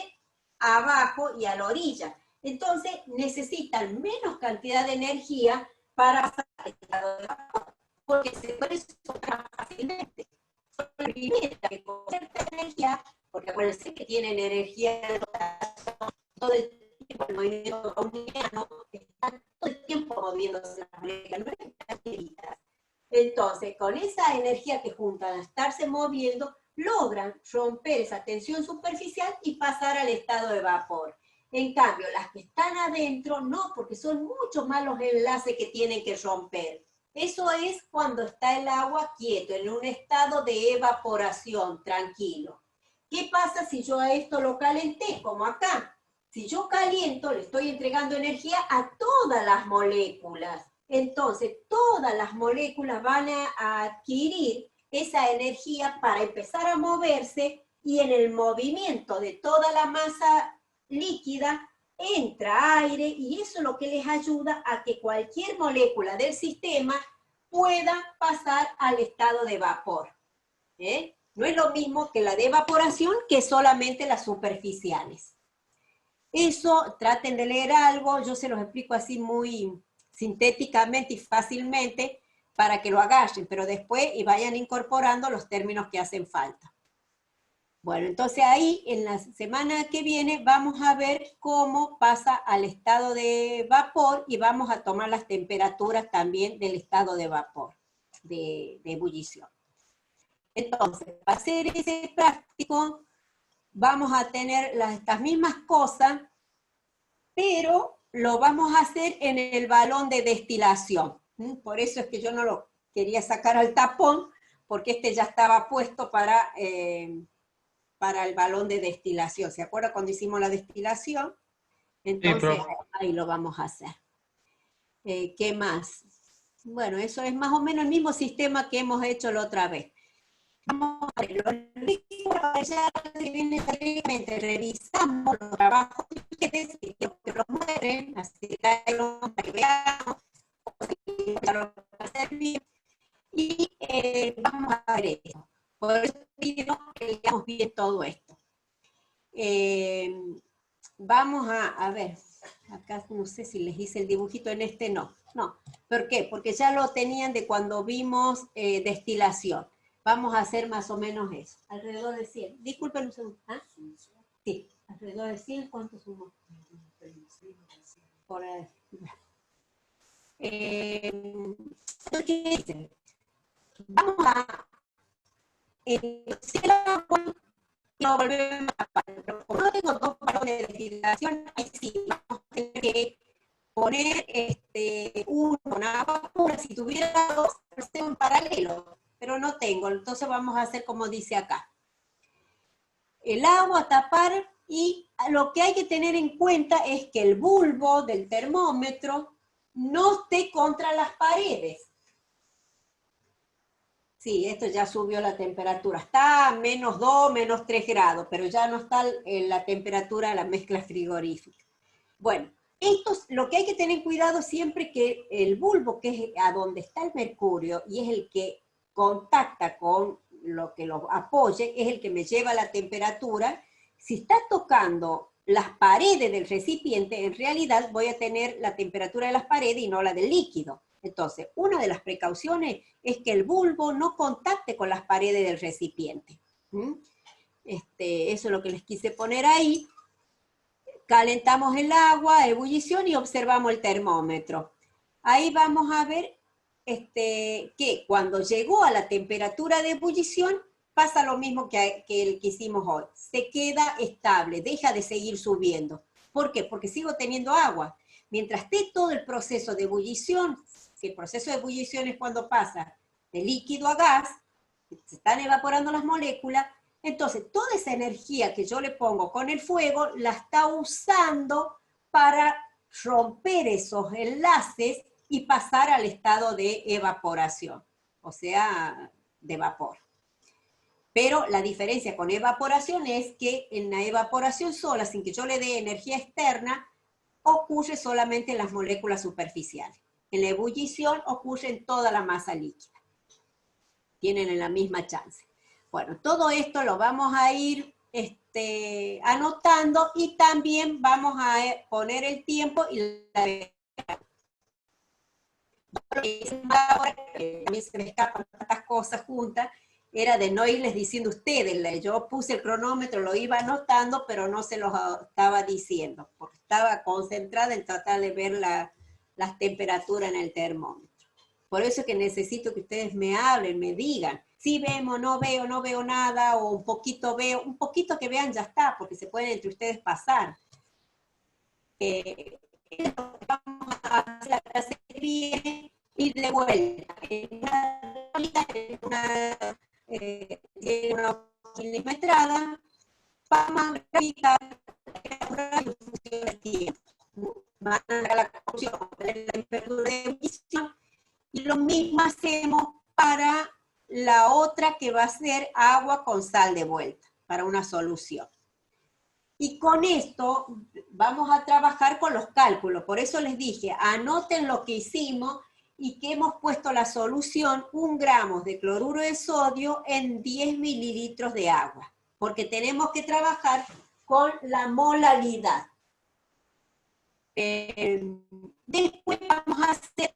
abajo y a la orilla. Entonces, necesitan menos cantidad de energía para pasar al estado de vapor, porque se puede soltar fácilmente. Son las primeras que con cierta energía, porque acuérdense que tienen energía de rotación todo el tiempo, el movimiento browniano, están todo el tiempo moviéndose las moléculas, no están quietas. Entonces, con esa energía que juntan a estarse moviendo, logran romper esa tensión superficial y pasar al estado de vapor. En cambio, las que están adentro, no, porque son muchos más los enlaces que tienen que romper. Eso es cuando está el agua quieto, en un estado de evaporación, tranquilo. ¿Qué pasa si yo a esto lo calenté, como acá? Si yo caliento, le estoy entregando energía a todas las moléculas. Entonces, todas las moléculas van a adquirir esa energía para empezar a moverse, y en el movimiento de toda la masa líquida entra aire, y eso es lo que les ayuda a que cualquier molécula del sistema pueda pasar al estado de vapor. No es lo mismo que la de evaporación que solamente las superficiales. Eso, traten de leer algo, yo se los explico así muy sintéticamente y fácilmente para que lo agarren, pero después y vayan incorporando los términos que hacen falta. Bueno, entonces ahí en la semana que viene vamos a ver cómo pasa al estado de vapor y vamos a tomar las temperaturas también del estado de vapor, de ebullición. Entonces, para hacer ese práctico vamos a tener estas mismas cosas, pero lo vamos a hacer en el balón de destilación. Por eso es que yo no lo quería sacar al tapón, porque este ya estaba puesto para el balón de destilación. ¿Se acuerda cuando hicimos la destilación? Entonces, Sí, ahí lo vamos a hacer. ¿Qué más? Bueno, eso es más o menos el mismo sistema que hemos hecho la otra vez. Vamos a ver, los libros ya vienen previamente, revisamos los trabajos que los muestren, así que veamos, ya lo va a hacer bien, y vamos a ver eso. Por eso pido que veamos bien todo esto. Vamos a ver, acá no sé si les hice el dibujito en este, no. ¿Por qué? Porque ya lo tenían de cuando vimos destilación. Vamos a hacer más o menos eso, alrededor de 100. Disculpen un segundo. ¿Ah? Sí, alrededor de 100, ¿cuánto sumo? Por ahí. ¿Qué dicen? Vamos a el agua y lo volvemos a parar. Pero como no tengo dos balones de destilación, ahí sí vamos a tener que poner uno con agua pura. Si tuviera dos, hacer un paralelo, pero no tengo, entonces vamos a hacer como dice acá. El agua, tapar, y lo que hay que tener en cuenta es que el bulbo del termómetro no esté contra las paredes. Sí, esto ya subió la temperatura, está a -2, -3 grados, pero ya no está en la temperatura de la mezcla frigorífica. Bueno, esto es lo que hay que tener cuidado siempre, que el bulbo, que es a donde está el mercurio, y es el que contacta con lo que lo apoye, es el que me lleva la temperatura. Si está tocando las paredes del recipiente, en realidad voy a tener la temperatura de las paredes y no la del líquido. Entonces, una de las precauciones es que el bulbo no contacte con las paredes del recipiente. Eso es lo que les quise poner ahí. Calentamos el agua, ebullición, y observamos el termómetro. Ahí vamos a ver que cuando llegó a la temperatura de ebullición, pasa lo mismo que el que hicimos hoy. Se queda estable, deja de seguir subiendo. ¿Por qué? Porque sigo teniendo agua. Mientras esté todo el proceso de ebullición, que el proceso de ebullición es cuando pasa de líquido a gas, se están evaporando las moléculas, entonces toda esa energía que yo le pongo con el fuego la está usando para romper esos enlaces y pasar al estado de evaporación, o sea, de vapor. Pero la diferencia con evaporación es que en la evaporación sola, sin que yo le dé energía externa, ocurre solamente en las moléculas superficiales. En la ebullición ocurre en toda la masa líquida. Tienen la misma chance. Bueno, todo esto lo vamos a ir anotando y también vamos a poner el tiempo y la... Ahora, que a mí se me escapan tantas cosas juntas, era de no irles diciendo ustedes. Yo puse el cronómetro, lo iba anotando, pero no se los estaba diciendo, porque estaba concentrada en tratar de ver las temperaturas en el termómetro. Por eso es que necesito que ustedes me hablen, me digan, si vemos, no veo nada, o un poquito veo, un poquito que vean ya está, porque se pueden entre ustedes pasar. Vamos a hacer la clase que viene y de vuelta. Una milimetrada, vamos a graficar la función del tiempo. Van a dar la conclusión de la temperatura de ebullición y lo mismo hacemos para la otra que va a ser agua con sal de vuelta, para una solución. Y con esto vamos a trabajar con los cálculos. Por eso les dije, anoten lo que hicimos y que hemos puesto la solución 1 gramo de cloruro de sodio en 10 mililitros de agua. Porque tenemos que trabajar con la molaridad. Después vamos a hacer,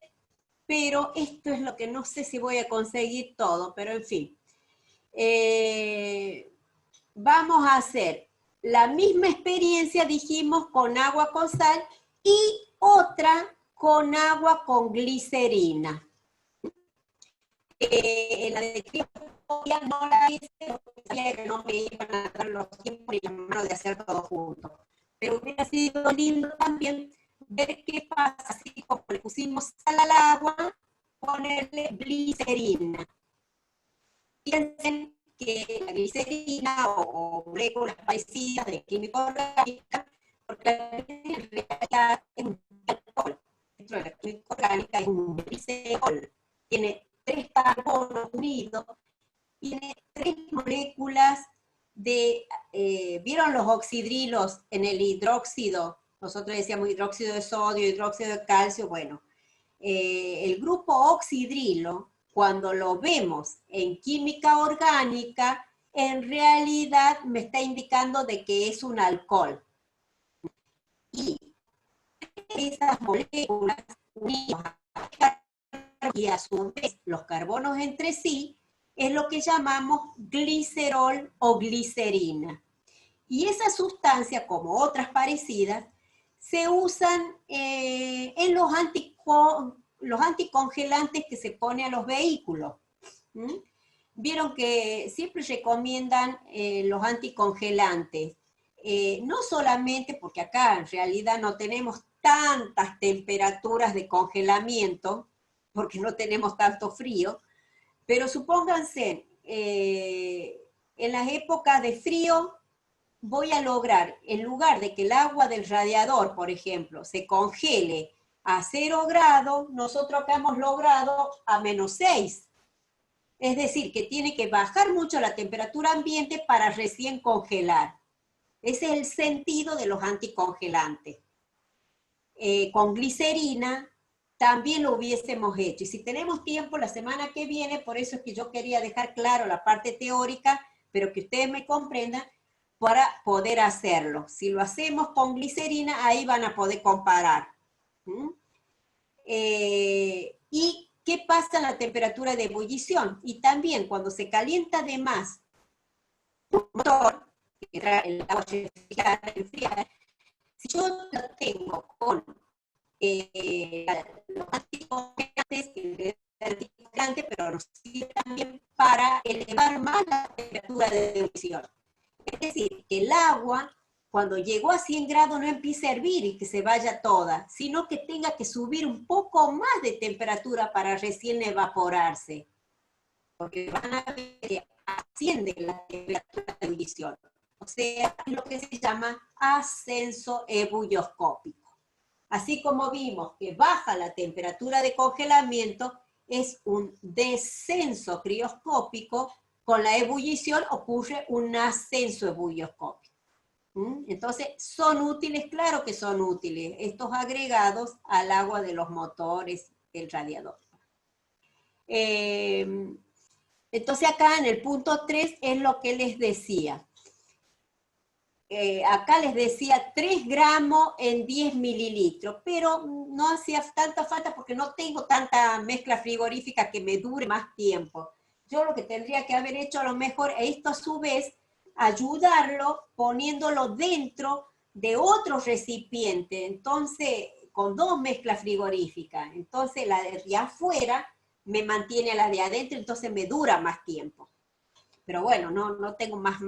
pero esto es lo que no sé si voy a conseguir todo, pero en fin. Vamos a hacer la misma experiencia, dijimos, con agua con sal y otra con agua con glicerina. La de criología no la hice porque sabía que no me iban a dar los tiempos y la mano de hacer todo junto. Pero hubiera sido lindo también ver qué pasa, así como le pusimos sal al agua, ponerle glicerina. Piensen que la glicerina o moléculas parecidas de química orgánica, porque en realidad es un alcohol. Dentro de la química orgánica es un glicerol. Tiene 3 carbonos unidos, tiene 3 moléculas de, ¿vieron los oxidrilos en el hidróxido? Nosotros decíamos hidróxido de sodio, hidróxido de calcio. Bueno, el grupo oxidrilo, cuando lo vemos en química orgánica, en realidad me está indicando de que es un alcohol. Y esas moléculas unidas y a su vez los carbonos entre sí, es lo que llamamos glicerol o glicerina. Y esa sustancia, como otras parecidas, se usan en los anticongelantes que se pone a los vehículos. Vieron que siempre recomiendan los anticongelantes. No solamente porque acá en realidad no tenemos tantas temperaturas de congelamiento, porque no tenemos tanto frío, pero supónganse, en las épocas de frío voy a lograr, en lugar de que el agua del radiador, por ejemplo, se congele a 0 grados, nosotros acá hemos logrado a -6. Es decir, que tiene que bajar mucho la temperatura ambiente para recién congelar. Ese es el sentido de los anticongelantes. Con glicerina también lo hubiésemos hecho. Y si tenemos tiempo la semana que viene, por eso es que yo quería dejar claro la parte teórica, pero que ustedes me comprendan, para poder hacerlo. Si lo hacemos con glicerina, ahí van a poder comparar. ¿Y qué pasa en la temperatura de ebullición? Y también cuando se calienta de más un motor, que era el agua enfriar, si yo lo tengo con los anticongelantes, pero nos sirve también para elevar más la temperatura de ebullición. Es decir, que el agua cuando llegó a 100 grados no empiece a hervir y que se vaya toda, sino que tenga que subir un poco más de temperatura para recién evaporarse. Porque van a ver que asciende la temperatura de ebullición. O sea, es lo que se llama ascenso ebulloscópico. Así como vimos que baja la temperatura de congelamiento, es un descenso crioscópico, con la ebullición ocurre un ascenso ebulloscópico. Entonces, ¿son útiles? Claro que son útiles estos agregados al agua de los motores del radiador. Entonces acá en el punto 3 es lo que les decía. Acá les decía 3 gramos en 10 mililitros, pero no hacía tanta falta porque no tengo tanta mezcla frigorífica que me dure más tiempo. Yo lo que tendría que haber hecho a lo mejor, esto a su vez, ayudarlo poniéndolo dentro de otro recipiente, entonces con 2 mezclas frigoríficas. Entonces la de afuera me mantiene a la de adentro, entonces me dura más tiempo. Pero bueno, no tengo más.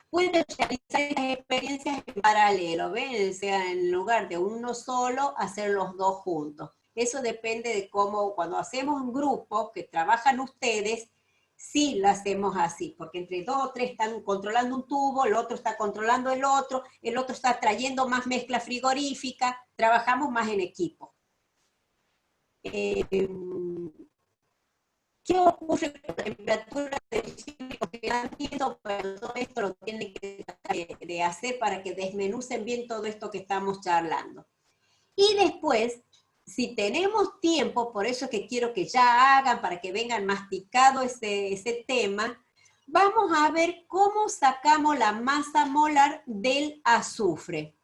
Pueden realizar estas experiencias en paralelo, ¿ven? O sea, en lugar de uno solo, hacer los dos juntos. Eso depende de cómo, cuando hacemos un grupo que trabajan ustedes, sí lo hacemos así, porque entre 2 o 3 están controlando un tubo, el otro está controlando el otro está trayendo más mezcla frigorífica, trabajamos más en equipo. ¿Qué ocurre con la temperatura de ebullición y congelamiento? Bueno, todo esto lo tienen que de hacer para que desmenucen bien todo esto que estamos charlando. Y después, si tenemos tiempo, por eso es que quiero que ya hagan, para que vengan masticado ese tema, vamos a ver cómo sacamos la masa molar del azufre,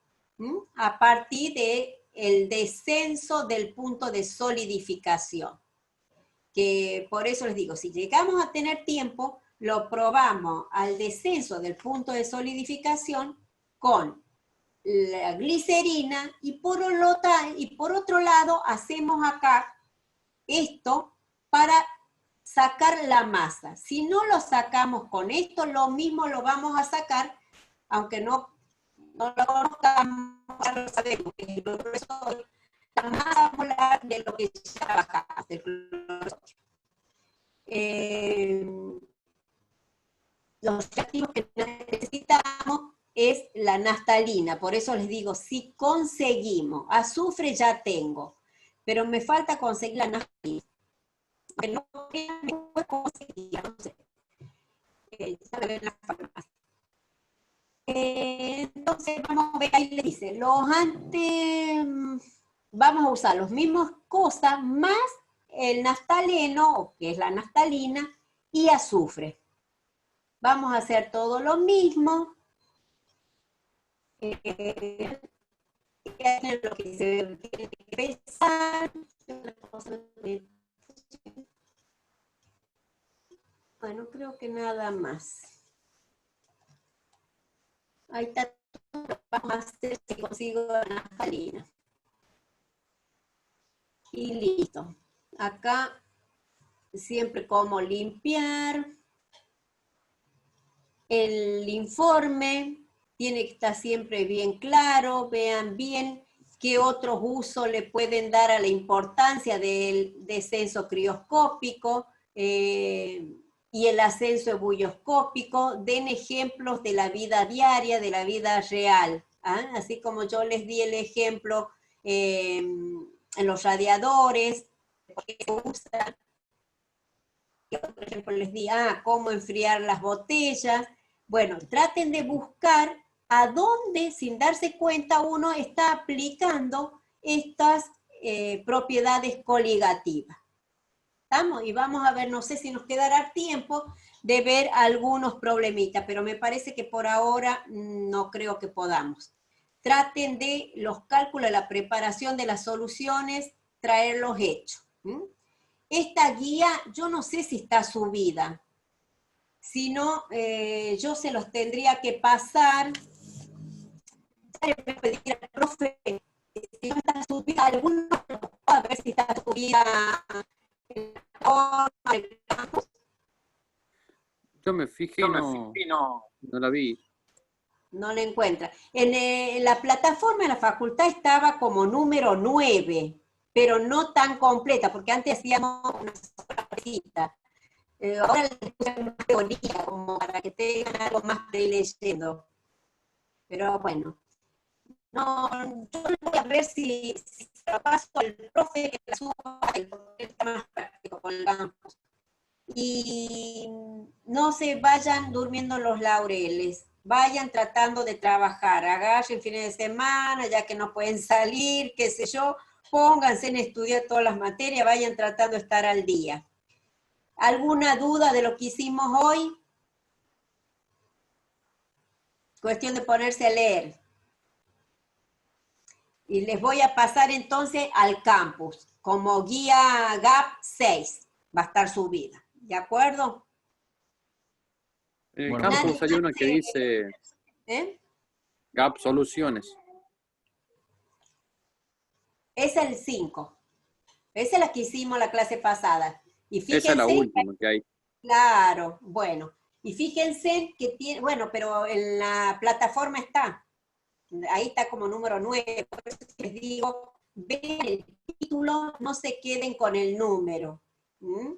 a partir del descenso del punto de solidificación. Que por eso les digo, si llegamos a tener tiempo, lo probamos al descenso del punto de solidificación con la glicerina y por otro lado hacemos acá esto para sacar la masa. Si no lo sacamos con esto, lo mismo lo vamos a sacar, aunque no lo conozcamos, lo sabemos, que es el grueso, la masa molar de lo que ya trabajamos, del cloruro. Los reactivos que necesitamos es la naftalina, por eso les digo, si conseguimos, azufre ya tengo, pero me falta conseguir la naftalina. No puedo conseguir, no sé. En la farmacia. Entonces vamos a ver, ahí le dice, vamos a usar las mismas cosas más el naftaleno, que es la naftalina, y azufre. Vamos a hacer todo lo mismo. Lo que se tiene que pensar. Bueno, creo que nada más. Ahí está todo lo que vamos a hacer si consigo la naftalina. Y listo. Acá siempre cómo limpiar. El informe tiene que estar siempre bien claro, vean bien qué otros usos le pueden dar a la importancia del descenso crioscópico y el ascenso ebulloscópico, den ejemplos de la vida diaria, de la vida real, así como yo les di el ejemplo en los radiadores, porque se usa, por ejemplo les di, cómo enfriar las botellas. Bueno, traten de buscar a dónde, sin darse cuenta, uno está aplicando estas propiedades coligativas. ¿Estamos? Y vamos a ver, no sé si nos quedará tiempo de ver algunos problemitas, pero me parece que por ahora no creo que podamos. Traten de los cálculos, la preparación de las soluciones, traerlos hechos. Esta guía, yo no sé si está subida. Si no, yo se los tendría que pasar. Le voy a pedir al profe, si no está subida, alguno, a ver si está subida en la Yo me fijé y no la vi. No la encuentra. En la plataforma de la facultad estaba como número 9, pero no tan completa, porque antes hacíamos una sola cita. Ahora le puse más teoría, como para que tengan algo más de leyendo. Pero bueno. No, yo voy a ver si se lo paso al profe que la suba, porque está más práctico con el campus. Y no se vayan durmiendo los laureles, vayan tratando de trabajar, agarren fines de semana, ya que no pueden salir, qué sé yo, pónganse en estudiar todas las materias, vayan tratando de estar al día. ¿Alguna duda de lo que hicimos hoy? Cuestión de ponerse a leer. Y les voy a pasar entonces al campus, como guía GAP 6, va a estar subida, ¿de acuerdo? En el Bueno, campus hay una que dice GAP Soluciones. Es el 5, esa es la que hicimos la clase pasada. Y fíjense, Esa es la última que hay. claro, bueno, y fíjense que tiene, bueno, pero en la plataforma está, ahí está como número 9, por eso les digo, ven el título, no se queden con el número. ¿Mm?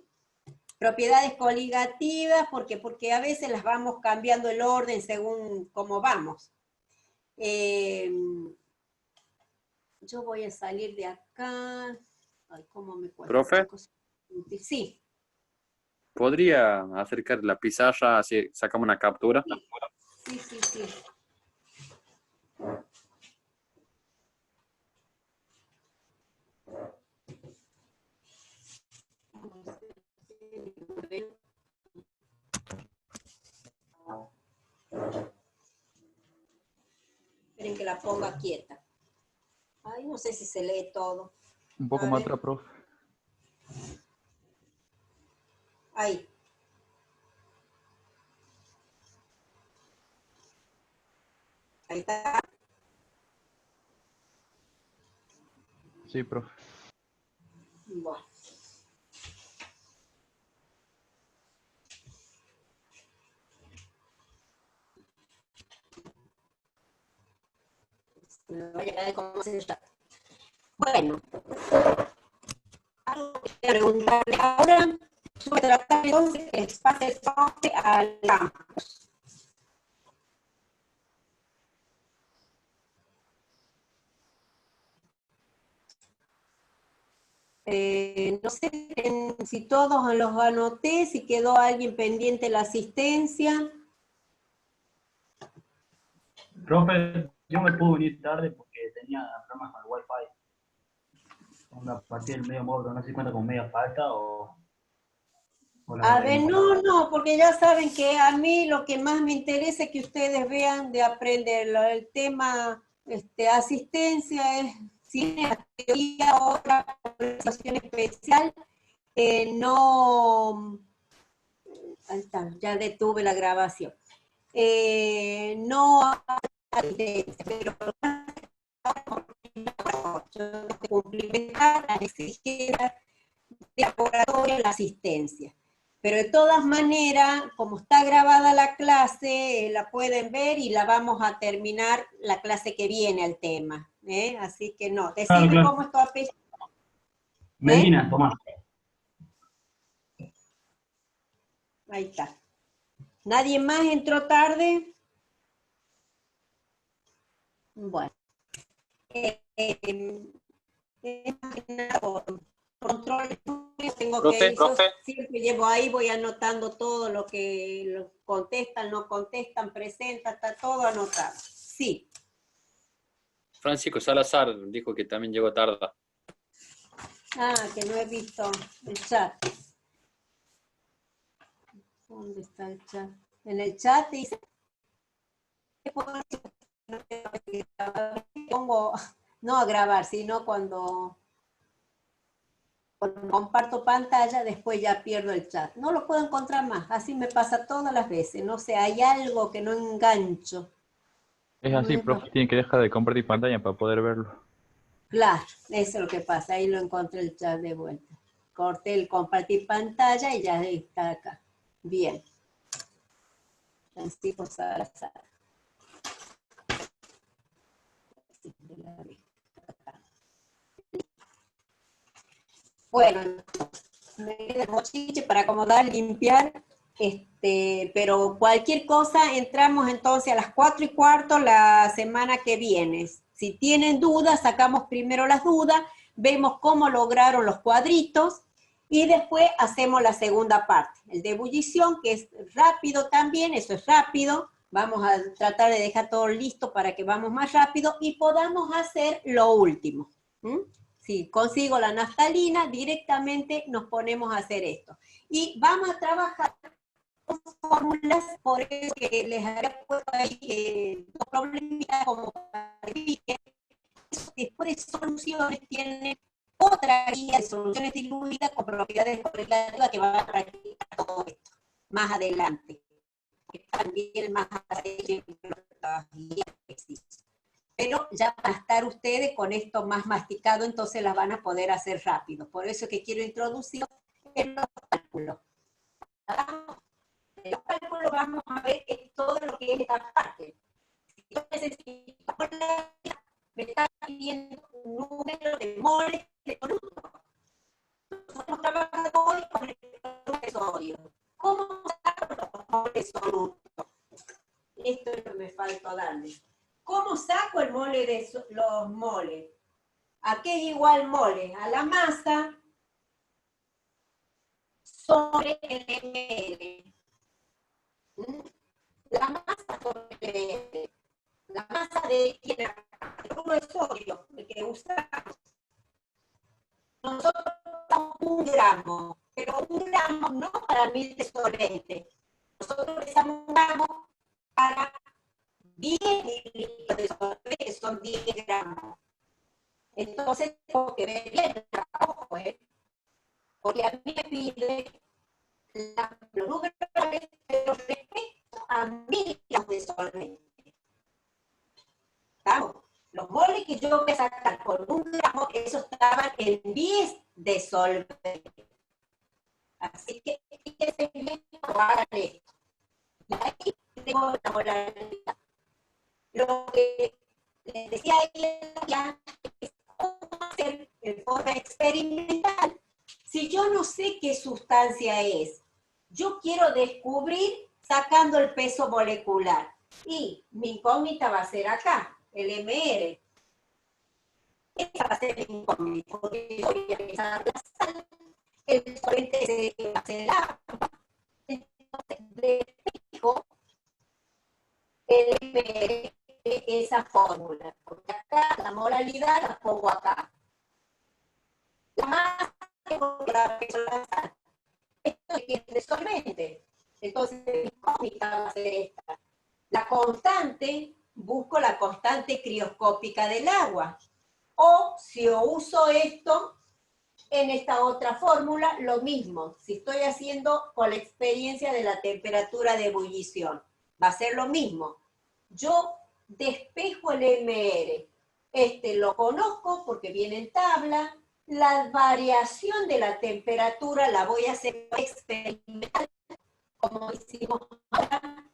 Propiedades coligativas, porque a veces las vamos cambiando el orden según cómo vamos. Yo voy a salir de acá. Ay, ¿cómo me cuesta, ¿Profe? chicos? Sí. ¿Podría acercar la pizarra así sacamos una captura? Sí. Esperen que la ponga quieta. Ay, no sé si se lee todo. un poco A más ver. atrás, profe. Ahí. Ahí está. Sí, profe. Bueno. Me voy a ver cómo se llama. Bueno. Algo que quiero preguntarle ahora. Yo voy a tratar entonces que les pase el sobre al campus. No sé si todos los anoté, si quedó alguien pendiente de la asistencia. Profe, yo me pude venir tarde porque tenía problemas con el Wi-Fi. Una partida del medio móvil, no sé si cuenta con media falta o A ver, no, porque ya saben que a mí lo que más me interesa es que ustedes vean de aprender el tema asistencia, es cine, teoría, ahora, situación especial, no, ahí está, ya detuve la grabación. No hay, pero yo tengo que cumplimentar las exigencias de laboratorio en la asistencia. Pero de todas maneras, como está grabada la clase, la pueden ver y la vamos a terminar la clase que viene el tema. Así que no. Decime claro. cómo es tu apellido. Medina, Tomás. Ahí está. ¿Nadie más entró tarde? Bueno. Control, tengo que ir, yo siempre llevo ahí, voy anotando todo lo que contestan, no contestan, presentan, está todo anotado. Sí. Francisco Salazar dijo que también llegó tarde. Ah, que no he visto el chat. ¿Dónde está el chat? En el chat dice... Pongo, no a grabar, sino cuando comparto pantalla, después ya pierdo el chat. No lo puedo encontrar más, así me pasa todas las veces. No sé, hay algo que no engancho. Es así, profe. Tiene que dejar de compartir pantalla para poder verlo. Claro, eso es lo que pasa. Ahí lo encontré el chat de vuelta. Corté el compartir pantalla y ya está acá. Bien. Francisco Salazar. Bueno, me queda el mochiche para acomodar, limpiar, pero cualquier cosa, entramos entonces a las 4:15 la semana que viene. Si tienen dudas, sacamos primero las dudas, vemos cómo lograron los cuadritos, y después hacemos la segunda parte, el de ebullición, que es rápido también, eso es rápido. Vamos a tratar de dejar todo listo para que vamos más rápido y podamos hacer lo último. Si consigo la naftalina, directamente nos ponemos a hacer esto. Y vamos a trabajar con fórmulas, por eso que les había puesto ahí dos problemitas como para que después de soluciones tienen otra guía de soluciones diluidas con propiedades correlativas que van a practicar todo esto más adelante. También más adelante las guías que existen. Pero ya van a estar ustedes con esto más masticado, entonces las van a poder hacer rápido. Por eso que quiero introducir en los cálculos. En los cálculos vamos a ver todo lo que es esta parte. Si yo necesito me está pidiendo un número de moles de soluto. Nosotros trabajamos hoy con el cloruro de sodio. ¿Cómo saco los moles de soluto? Esto es lo que me falta darle. ¿Cómo saco el mole de los moles? ¿A qué es igual mole? A la masa sobre el ml. La masa sobre el ml. La masa de cloruro de sodio, el que usamos. Nosotros usamos 1 gramo, pero 1 gramo no para 1000 de solvente. Nosotros usamos 1 gramo para 10 mililitros de solvente, que son 10 gramos. Entonces, tengo que ver bien el trabajo, porque a mí me pide los números, pero respecto a 1000 gramos de solvente. ¿Estamos? Los moles que yo voy a sacar por 1 gramo, esos estaban en 10 de solvente. Así que fíjense bien cómo hagan esto. Y ahí tengo la molaridad. Lo que les decía ella es cómo hacer en forma experimental. Si yo no sé qué sustancia es, yo quiero descubrir sacando el peso molecular. Y mi incógnita va a ser acá, el MR. Esta va a ser mi incógnita, porque yo voy a empezar la sal, el solvente se va a hacer el agua. Entonces, despejo el MR de esa fórmula. Porque acá la molaridad la pongo acá. La masa que pongo la peso la sal. Esto es de solvente. Entonces, mi incógnita va a ser esta. La constante, busco la constante crioscópica del agua. O si yo uso esto en esta otra fórmula, lo mismo. Si estoy haciendo con la experiencia de la temperatura de ebullición, va a ser lo mismo. Yo despejo el MR. Lo conozco porque viene en tabla. La variación de la temperatura la voy a hacer experimental, como hicimos ahora.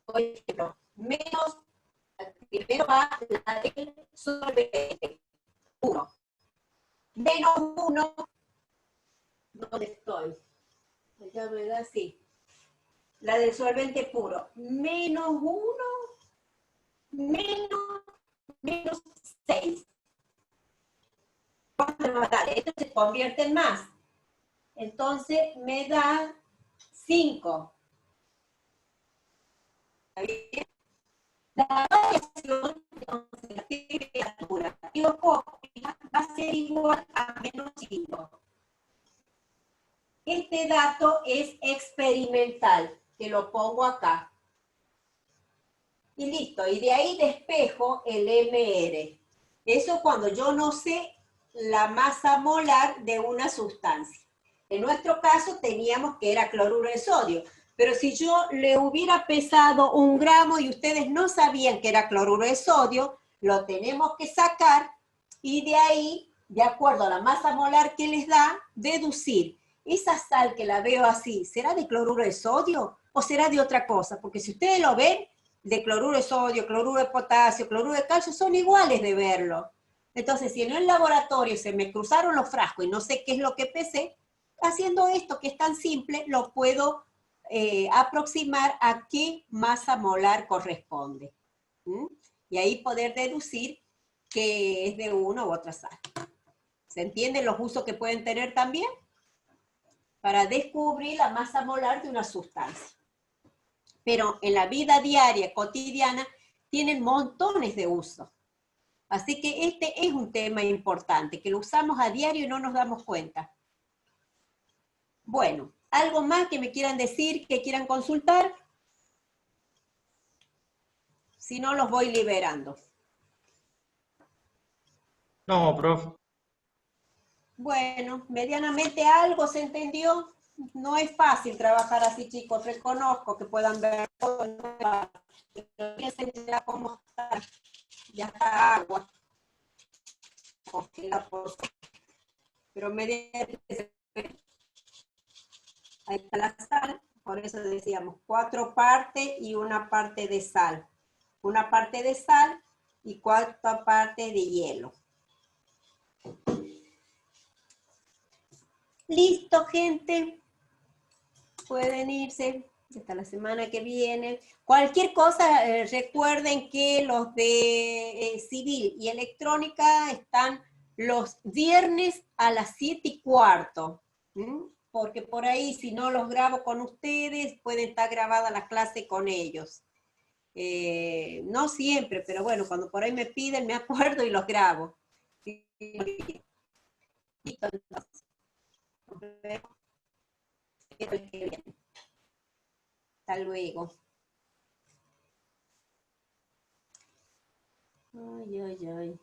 Por ejemplo, menos, primero va la del solvente, 1. Menos 1, ¿dónde estoy? Ya me da así. La del solvente puro. Menos 1, menos 6. ¿Cuánto me va a dar? Esto se convierte en más. Entonces me da 5. ¿Está bien? La variación de la temperatura crioscópica va a ser igual a menos 5. Este dato es experimental, que lo pongo acá. Y listo, y de ahí despejo el MR. Eso cuando yo no sé la masa molar de una sustancia. En nuestro caso teníamos que era cloruro de sodio. Pero si yo le hubiera pesado 1 gramo y ustedes no sabían que era cloruro de sodio, lo tenemos que sacar y de ahí, de acuerdo a la masa molar que les da, deducir. Esa sal que la veo así, ¿será de cloruro de sodio o será de otra cosa? Porque si ustedes lo ven, de cloruro de sodio, cloruro de potasio, cloruro de calcio, son iguales de verlo. Entonces, si en el laboratorio se me cruzaron los frascos y no sé qué es lo que pesé, haciendo esto que es tan simple, lo puedo aproximar a qué masa molar corresponde. ¿Mm? Y ahí poder deducir que es de una u otra sal. ¿Se entienden los usos que pueden tener también? Para descubrir la masa molar de una sustancia. Pero en la vida diaria, cotidiana, tienen montones de usos. Así que este es un tema importante, que lo usamos a diario y no nos damos cuenta. Bueno, ¿algo más que me quieran decir, que quieran consultar? Si no, los voy liberando. No, profe. Bueno, medianamente algo se entendió. No es fácil trabajar así, chicos. Reconozco que puedan ver todo. Pero piensen ya cómo está. Ya está agua. Pero medianamente ahí está la sal. Por eso decíamos 4 partes y una parte de sal. Una parte de sal y 4 partes de hielo. Listo, gente. Pueden irse hasta la semana que viene. Cualquier cosa, recuerden que los de civil y electrónica están los viernes a las 7:15. Porque por ahí, si no los grabo con ustedes, puede estar grabada la clase con ellos. No siempre, pero bueno, cuando por ahí me piden, me acuerdo y los grabo. Listo, entonces. Nos vemos. Hasta luego. Ay, ay, ay.